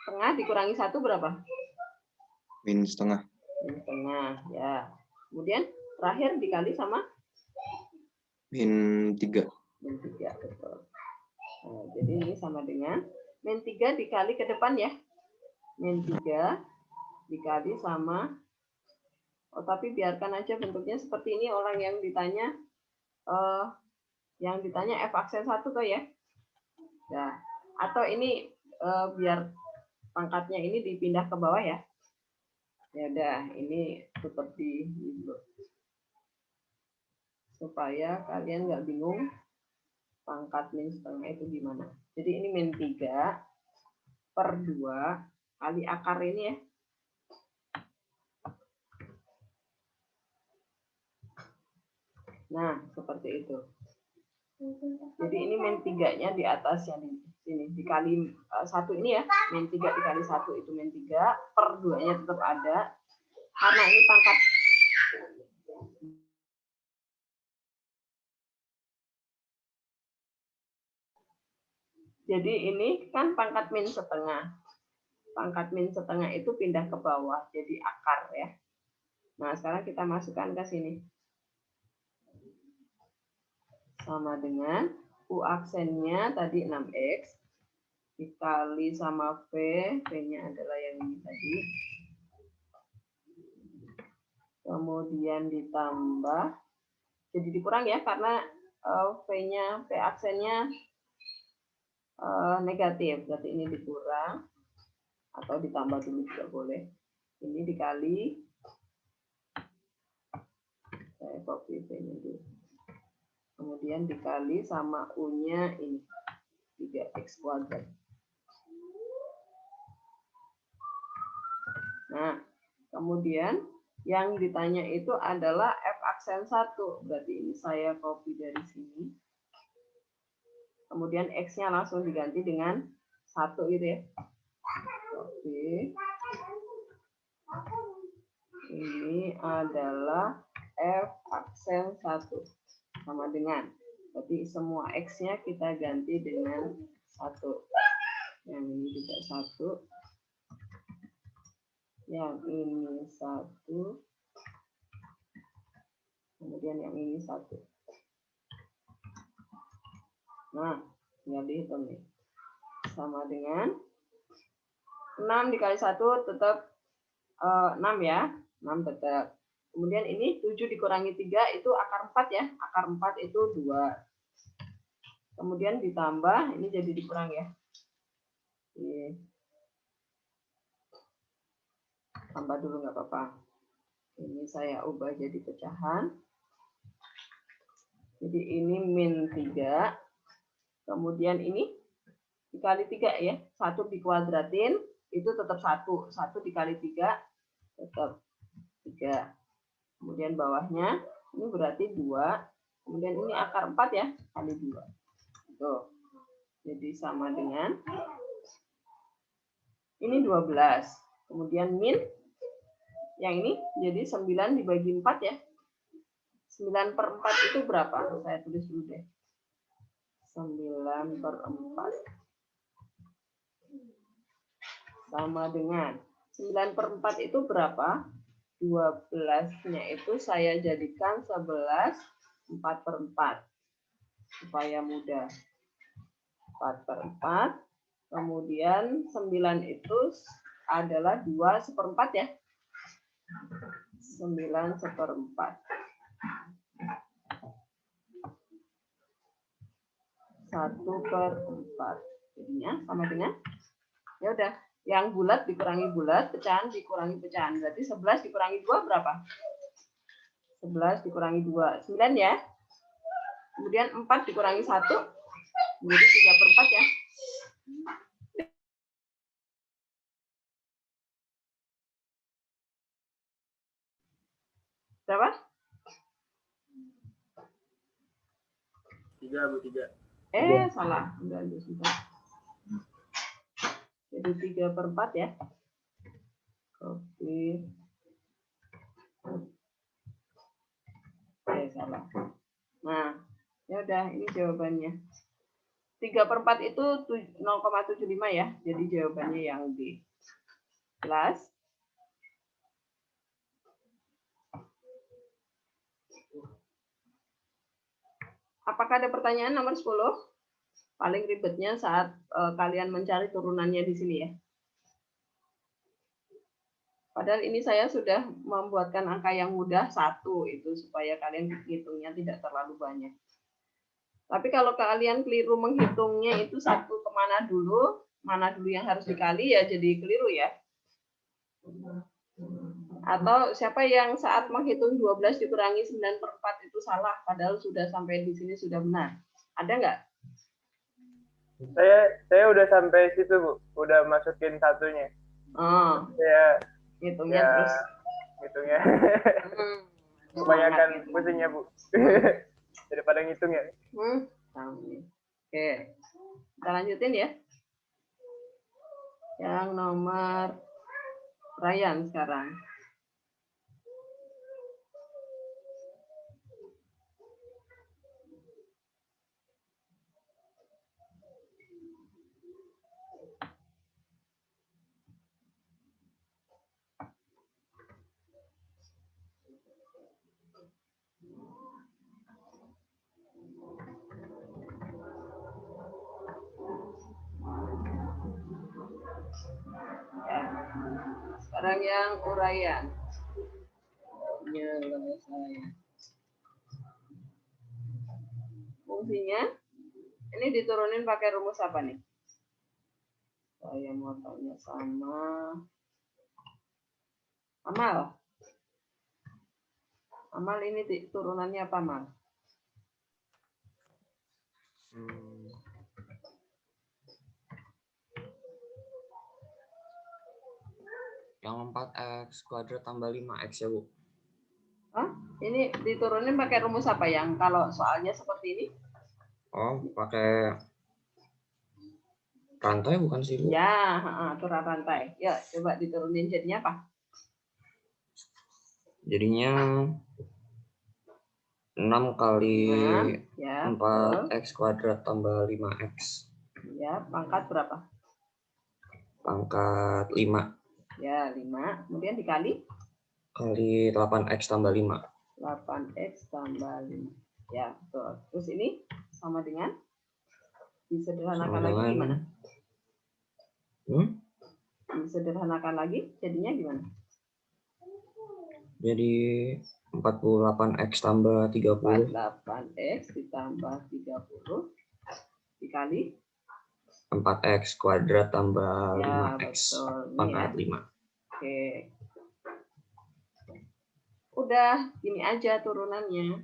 Setengah dikurangi 1 berapa? Min setengah. Min setengah, ya. Kemudian terakhir dikali sama? Min 3. Min 3, betul. Nah, jadi ini sama dengan min 3 dikali ke depan ya. Min 3 dikali sama, oh tapi biarkan aja bentuknya seperti ini orang yang ditanya F aksen 1 tuh ya. Nah, atau ini biar pangkatnya ini dipindah ke bawah ya. Ya udah, ini tetap di supaya kalian nggak bingung pangkat min setengah itu gimana. Jadi ini min 3/2 kali akar ini ya. Nah, seperti itu. Jadi ini min 3-nya di atas yang di sini dikali 1 ini ya. Min 3 dikali 1 itu min 3/2-nya tetap ada. Karena ini pangkat jadi ini kan pangkat min setengah. Pangkat min setengah itu pindah ke bawah jadi akar ya. Nah, sekarang kita masukkan ke sini. Sama dengan U aksennya tadi 6X dikali sama V, V-nya adalah yang ini tadi. Kemudian ditambah, jadi dikurang ya karena V-nya, V aksennya negatif, berarti ini dikurang atau ditambah dulu juga boleh. Ini dikali, saya copy V-nya dulu. Kemudian dikali sama U-nya ini 3X kuadrat. Nah, kemudian yang ditanya itu adalah F aksen 1. Berarti ini saya copy dari sini. Kemudian X-nya langsung diganti dengan 1 gitu ya. Copy. Ini adalah F aksen 1. Sama dengan, berarti semua X-nya kita ganti dengan 1. Yang ini juga 1. Yang ini 1. Kemudian yang ini 1. Nah, tinggal dihitung nih. Sama dengan 6 dikali 1 tetap 6 ya. 6 tetap. Kemudian ini 7 dikurangi 3 itu akar 4 ya. Akar 4 itu 2. Kemudian ditambah, ini jadi dikurang ya. Oke. Tambah dulu nggak apa-apa. Ini saya ubah jadi pecahan. Jadi ini min 3. Kemudian ini dikali 3 ya. 1 dikuadratin, itu tetap 1. 1 dikali 3, tetap 3. Kemudian bawahnya, ini berarti 2. Kemudian ini akar 4 ya, kali 2. Tuh. Jadi sama dengan, ini 12. Kemudian min, yang ini jadi 9 dibagi 4 ya. 9/4 itu berapa? Saya tulis dulu deh. 9/4. Sama dengan 9/4 itu berapa? 12-nya itu saya jadikan 11 4/4. Supaya mudah. 4/4. Kemudian 9 itu adalah 2/4 ya. 9/4. 1/4. Jadinya sama dengan, ya udah, yang bulat dikurangi bulat, pecahan dikurangi pecahan. Berarti 11 dikurangi 2 berapa? 11 dikurangi 2, 9 ya. Kemudian 4 dikurangi 1, jadi 3/4 ya. Berapa? 3 Bu, 3. Salah. Jadi 3/4 ya. Oke. Salah. Nah, ya udah, ini jawabannya. 3/4 itu 0,75 ya. Jadi jawabannya yang B. Jelas? Apakah ada pertanyaan nomor 10? Paling ribetnya saat kalian mencari turunannya di sini ya. Padahal ini saya sudah membuatkan angka yang mudah 1 itu supaya kalian hitungnya tidak terlalu banyak. Tapi kalau kalian keliru menghitungnya itu 1 kemana dulu, mana dulu yang harus dikali ya jadi keliru ya. Atau siapa yang saat menghitung 12 dikurangi 9/4 itu salah, padahal sudah sampai di sini sudah benar. Ada nggak? Saya udah sampai situ Bu, udah masukin satunya. Oh. Saya hitungnya terus. Hitungnya. Kebanyakan pusingnya Bu. Daripada ngitung ya. Oke. Kita lanjutin ya. Yang nomor Ryan sekarang. Sekarang yang uraian. Fungsinya, ini diturunin pakai rumus apa nih? Saya mau tanya sama Amal. Amal ini turunannya apa, Amal? Yang 4x kuadrat tambah 5x ya Bu. Hah? Ini diturunin pakai rumus apa yang kalau soalnya seperti ini? Oh, pakai rantai bukan sih Bu? Ya, aturan rantai. Ya, coba diturunin jadinya apa? Jadinya 6 kali 4x kuadrat tambah 5x. Ya, pangkat berapa? Pangkat 5. Ya, 5. Kemudian dikali? Kali 8x tambah 5. 8x tambah 5. Ya, betul. Terus ini sama dengan? Disederhanakan lagi gimana? Disederhanakan lagi, jadinya gimana? Jadi 48x tambah 30. 48x ditambah 30. dikali 4x kuadrat tambah ya 5x betul ini ya. pangkat 5. Oke. Udah gini aja turunannya.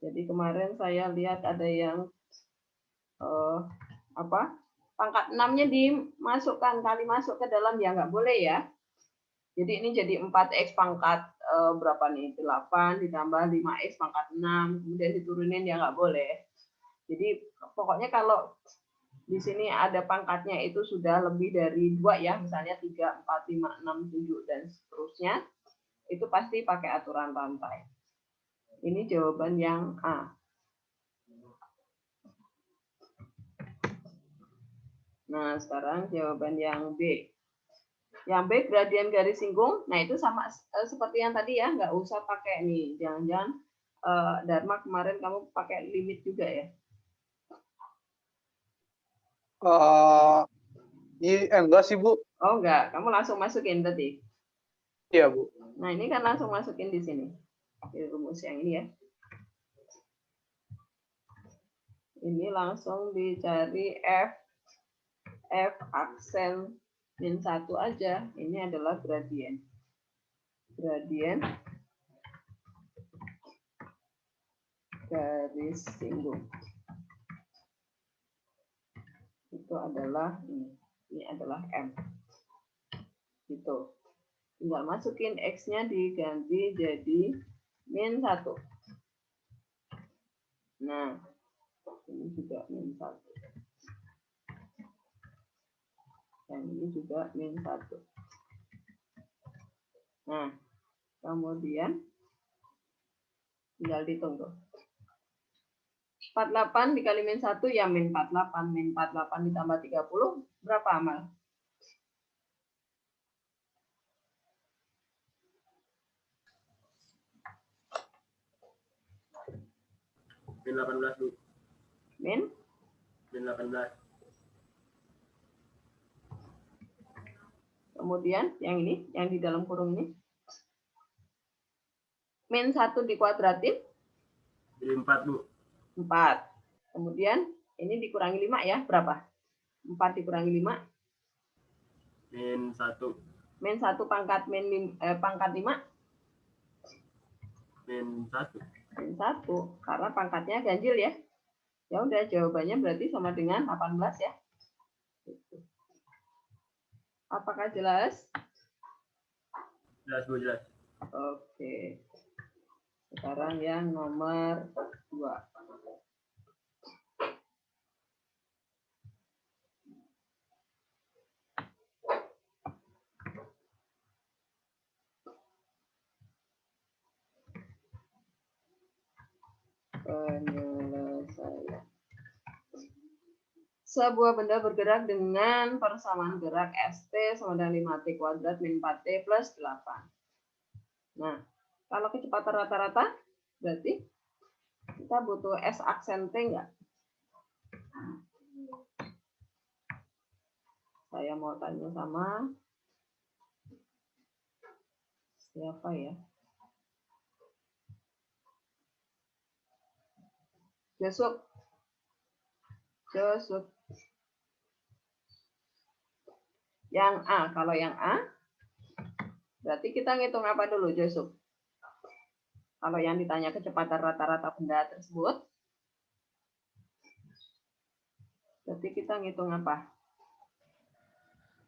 Jadi kemarin saya lihat ada yang pangkat 6-nya dimasukkan kali masuk ke dalam ya nggak boleh ya. Jadi ini jadi 4x pangkat berapa nih? 8 ditambah 5x pangkat 6 kemudian diturunin ya nggak boleh. Jadi pokoknya kalau di sini ada pangkatnya itu sudah lebih dari 2 ya, misalnya 3, 4, 5, 6, 7 dan seterusnya, itu pasti pakai aturan rantai. Ini jawaban yang A. Nah, sekarang jawaban yang B. Yang B gradien garis singgung. Nah, itu sama seperti yang tadi ya, nggak usah pakai nih. Jangan-jangan Dharma kemarin kamu pakai limit juga ya? Enggak sih, Bu. Oh, enggak. Kamu langsung masukin tadi? Iya, Bu. Nah, ini kan langsung masukin di sini. Di rumus yang ini ya. Ini langsung dicari F aksen min 1 aja. Ini adalah gradien. Gradien garis singgung. Itu adalah ini adalah M. Gitu. Tinggal masukin X-nya diganti jadi min 1. Nah, ini juga min 1. Dan ini juga min 1. Nah, kemudian tinggal dihitung tuh. 48 dikali min 1 ya min 48. Min 48 ditambah 30 berapa Amal? Min 18, Bu. Min 18. Kemudian yang ini, yang di dalam kurung ini. Min 1 dikuadratin. Jadi 4, Bu. 4. Kemudian ini dikurangi 5 ya, berapa? 4 dikurangi 5. Min 1. Min 1 pangkat pangkat 5. Min 1. Min 1, karena pangkatnya ganjil ya. Ya udah, jawabannya berarti sama dengan 18 ya. Apakah jelas? Jelas, Bu, jelas. Oke. Sekarang yang nomor 2. Penyelesaian. Sebuah benda bergerak dengan persamaan gerak ST sama dengan 5T kuadrat min 4T plus 8. Nah, kalau kecepatan rata-rata, berarti kita butuh S aksen T enggak? Saya mau tanya sama siapa ya? Yusuf. Yang A, kalau yang A, berarti kita ngitung apa dulu, Yusuf? Kalau yang ditanya kecepatan rata-rata benda tersebut, berarti kita ngitung apa?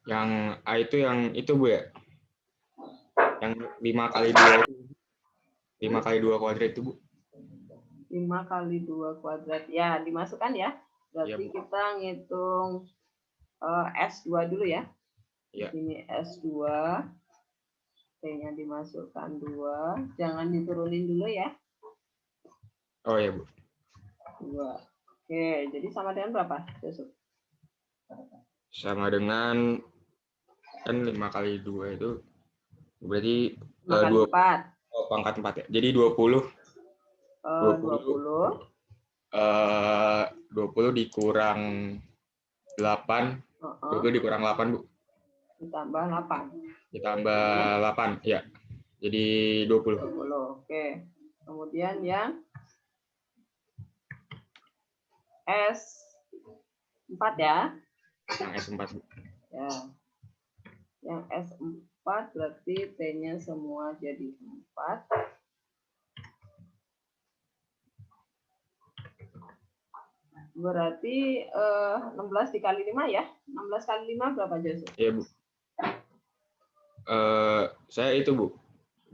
Yang A itu yang itu, Bu ya? Yang 5 kali 2 itu. 5 kali 2 kuadrat itu, Bu. 5 kali 2 kuadrat. Ya, dimasukkan ya. Berarti Ya, kita ngitung S2 dulu ya. Ya. Ini S2. T-nya dimasukkan 2. Jangan diturunin dulu ya. Oh ya, Bu. 2. Oke, jadi sama dengan berapa, Yusuf? Sama dengan kan 5 kali 2 itu berarti 4. Pangkat 4 ya. Jadi 20. 20. 20 dikurang 8. 20 dikurang 8, Bu. Ditambah 8. Ditambah 8, ya. Jadi 20. 20. Oke. Kemudian yang S4 ya. Yang S4. Ya. Yang S4 berarti T-nya semua jadi 4. Berarti 16 dikali 5 ya. 16 kali 5 berapa, Josu? Iya, Bu. Saya itu, Bu.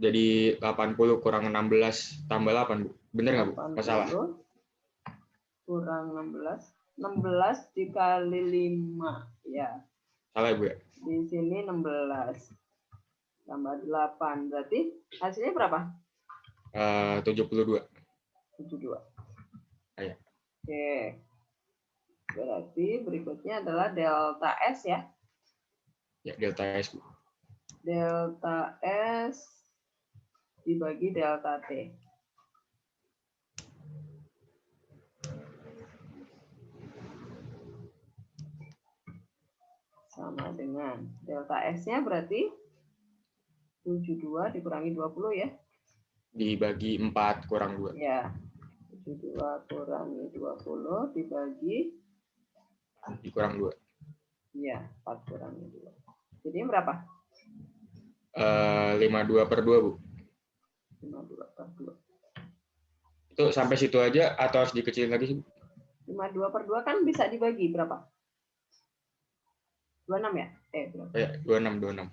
Jadi 80 kurang 16 tambah 8, Bu. Bener nggak, Bu? Masalah. Kurang 16. 16 dikali 5. Ya. Salah, Bu ya? Di sini 16. Tambah 8. Berarti hasilnya berapa? 72. 72. Ayo. Oke. Berarti berikutnya adalah delta S ya. Ya, delta S, Bu. Delta S dibagi delta T. Sama dengan delta S-nya berarti 72 dikurangi 20 ya. Dibagi 4 kurang 2. Ya. 72 kurangi 20 dibagi Dikurang 2. ya 4 kurangi 2. Jadi berapa? 52 per 2, Bu. 52 per 2. Itu sampai situ aja atau harus dikecilin lagi sih, Bu? 52 per 2 kan bisa dibagi berapa? 26 ya? Berapa? Ya, 26.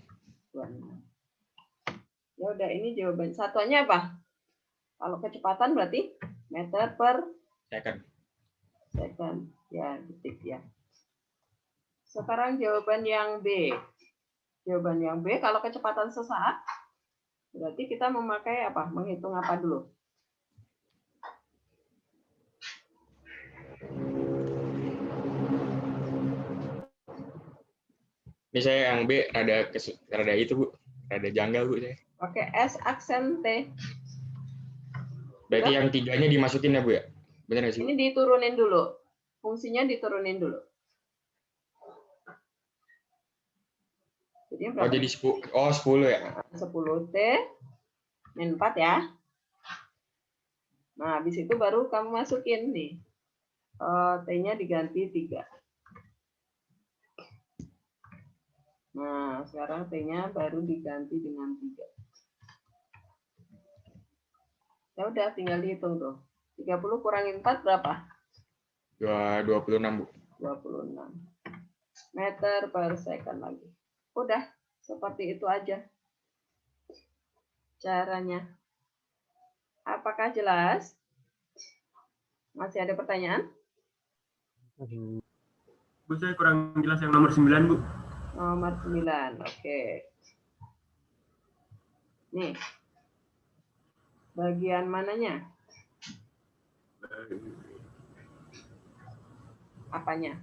26. Ya udah, ini jawaban satuannya apa? Kalau kecepatan berarti meter per second. Ya, detik ya. Sekarang jawaban yang B. Jawaban yang B, kalau kecepatan sesaat, berarti kita memakai apa? Menghitung apa dulu? Ini saya yang B rada itu, Bu. Rada janggal, Bu, saya. Oke, S aksen T. Berarti yang 3-nya dimasukin ya, Bu ya? Benar nggak sih, Bu? Ini diturunin dulu. Fungsinya diturunin dulu. Jadi berapa? Oh, jadi 10 ya? 10T min 4 ya. Nah, habis itu baru kamu masukin nih. T-nya diganti 3. Nah, sekarang T-nya baru diganti dengan 3. Ya udah, tinggal dihitung tuh. 30 kurangi 4 berapa? 26, Bu. 26 meter per second lagi. Udah, seperti itu aja caranya. Apakah jelas? Masih ada pertanyaan? Bu, saya kurang jelas yang nomor 9, Bu. Nomor 9, oke. Nih. Bagian mananya? Apanya?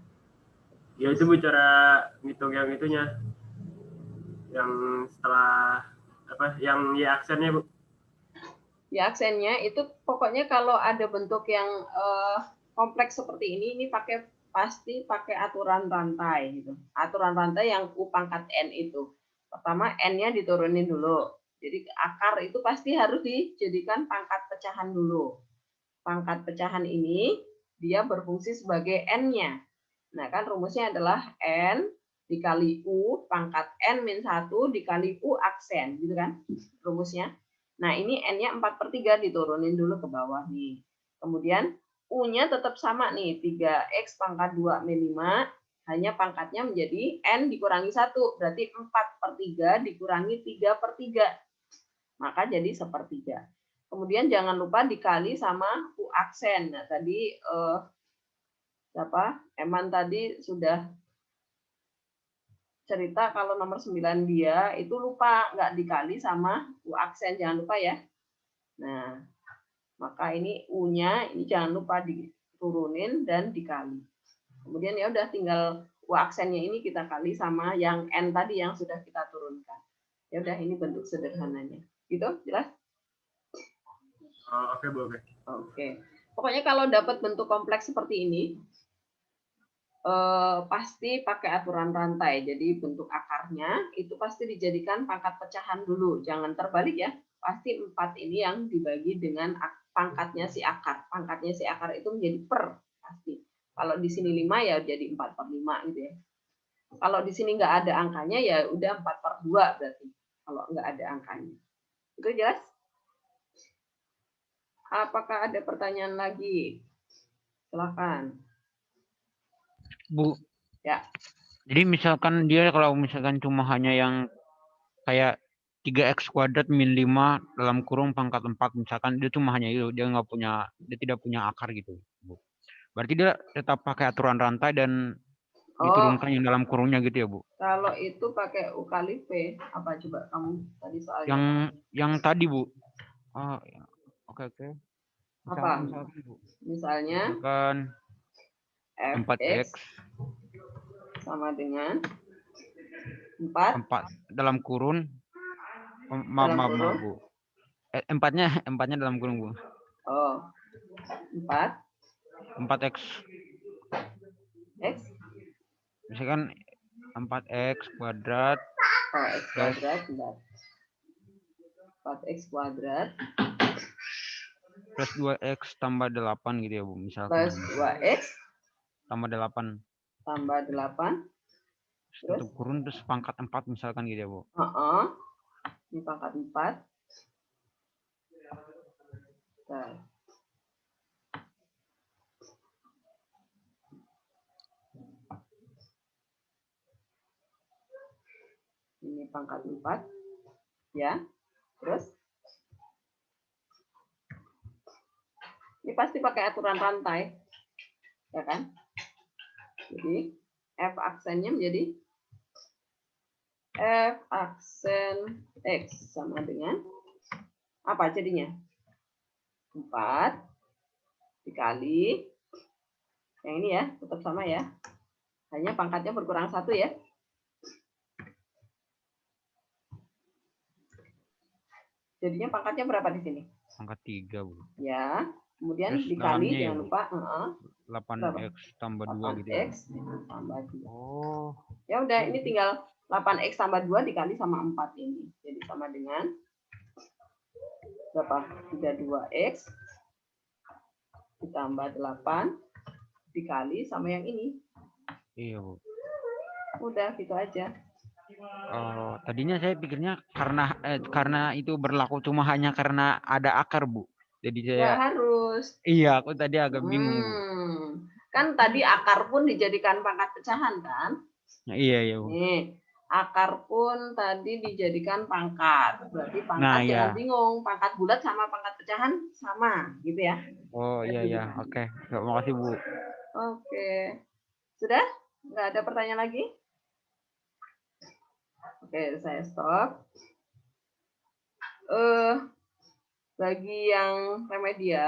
Ya itu, Bu, cara ngitung yang itunya. Yang setelah apa? Yang Y aksennya, Bu. Y aksennya itu pokoknya kalau ada bentuk yang kompleks seperti ini pasti pakai aturan rantai gitu. Aturan rantai yang U pangkat N itu. Pertama N-nya diturunin dulu. Jadi akar itu pasti harus dijadikan pangkat pecahan dulu. Pangkat pecahan ini dia berfungsi sebagai N-nya. Nah, kan rumusnya adalah N dikali U pangkat N min 1 dikali U aksen, gitu kan rumusnya. Nah, ini N-nya 4/3 diturunin dulu ke bawah nih. Kemudian U-nya tetap sama nih, 3X pangkat 2 min 5, hanya pangkatnya menjadi N dikurangi 1, berarti 4/3 dikurangi 3/3. Maka jadi 1/3. Kemudian jangan lupa dikali sama U aksen. Nah, tadi Eman tadi sudah cerita kalau nomor 9 dia itu lupa nggak dikali sama U aksen, jangan lupa ya. Nah, maka ini U-nya ini jangan lupa diturunin dan dikali. Kemudian ya udah tinggal U aksennya ini kita kali sama yang N tadi yang sudah kita turunkan. Ya udah, ini bentuk sederhananya. Gitu, jelas? Oke, Bu, oke. Oke. Pokoknya kalau dapat bentuk kompleks seperti ini, pasti pakai aturan rantai. Jadi bentuk akarnya itu pasti dijadikan pangkat pecahan dulu. Jangan terbalik ya. Pasti 4 ini yang dibagi dengan pangkatnya si akar. Pangkatnya si akar itu menjadi per. Pasti. Kalau di sini 5 ya jadi 4/5 gitu ya. Kalau di sini nggak ada angkanya ya udah 4/2 berarti. Kalau nggak ada angkanya. Itu jelas? Apakah ada pertanyaan lagi? Silakan. Bu. Ya. Jadi misalkan dia kalau misalkan cuma hanya yang kayak 3x kuadrat min 5 dalam kurung pangkat 4 misalkan dia cuma hanya itu, dia tidak punya akar gitu, Bu. Berarti dia tetap pakai aturan rantai dan diturunkan yang dalam kurungnya gitu ya, Bu. Kalau itu pakai UKLIP apa coba kamu tadi soalnya? Yang tadi, Bu. Oh, oke. Apa? Misalkan, Bu. Misalnya Misalkan 4x sama dengan 4 dalam kurun. Maaf, Bu. Empatnya dalam kurung, Bu. Oh. 4x. X. Misalkan 4x kuadrat. Oh, x kuadrat. 4x kuadrat. Plus 2x tambah 8 gitu ya, Bu. Misalkan. Plus 2x. Tambah 8. Tambah 8. Terus? Tutup kurun terus pangkat 4 misalkan gitu ya, Bu. Ini pangkat 4. Nah. Ini pangkat 4. Ya. Terus? Ini pasti pakai aturan rantai. Ya kan? Jadi, F aksennya menjadi F aksen X sama dengan apa jadinya? 4 dikali yang ini ya, tetap sama ya. Hanya pangkatnya berkurang 1 ya. Jadinya pangkatnya berapa di sini? Pangkat 3, Bu. Ya, kemudian terus dikali ya, jangan lupa 8x tambah 2 gitu ya. 8x tambah 2. Oh. Ya udah, ini tinggal 8x tambah 2 dikali sama 4 ini. Jadi sama dengan berapa? 32x ditambah 8 dikali sama yang ini. Iya, Bu. Udah gitu aja. Oh, tadinya saya pikirnya karena itu berlaku cuma hanya karena ada akar, Bu. Jadi saya Nggak harus. Iya, aku tadi agak bingung, Bu. Kan tadi akar pun dijadikan pangkat pecahan kan? Iya, Bu. Nih, akar pun tadi dijadikan pangkat. Berarti pangkat jangan bingung, pangkat bulat sama pangkat pecahan sama, gitu ya. Oh, iya. Oke. Terima kasih, Bu. Oke. Sudah? Nggak ada pertanyaan lagi? Oke, saya stop. Bagi yang remedial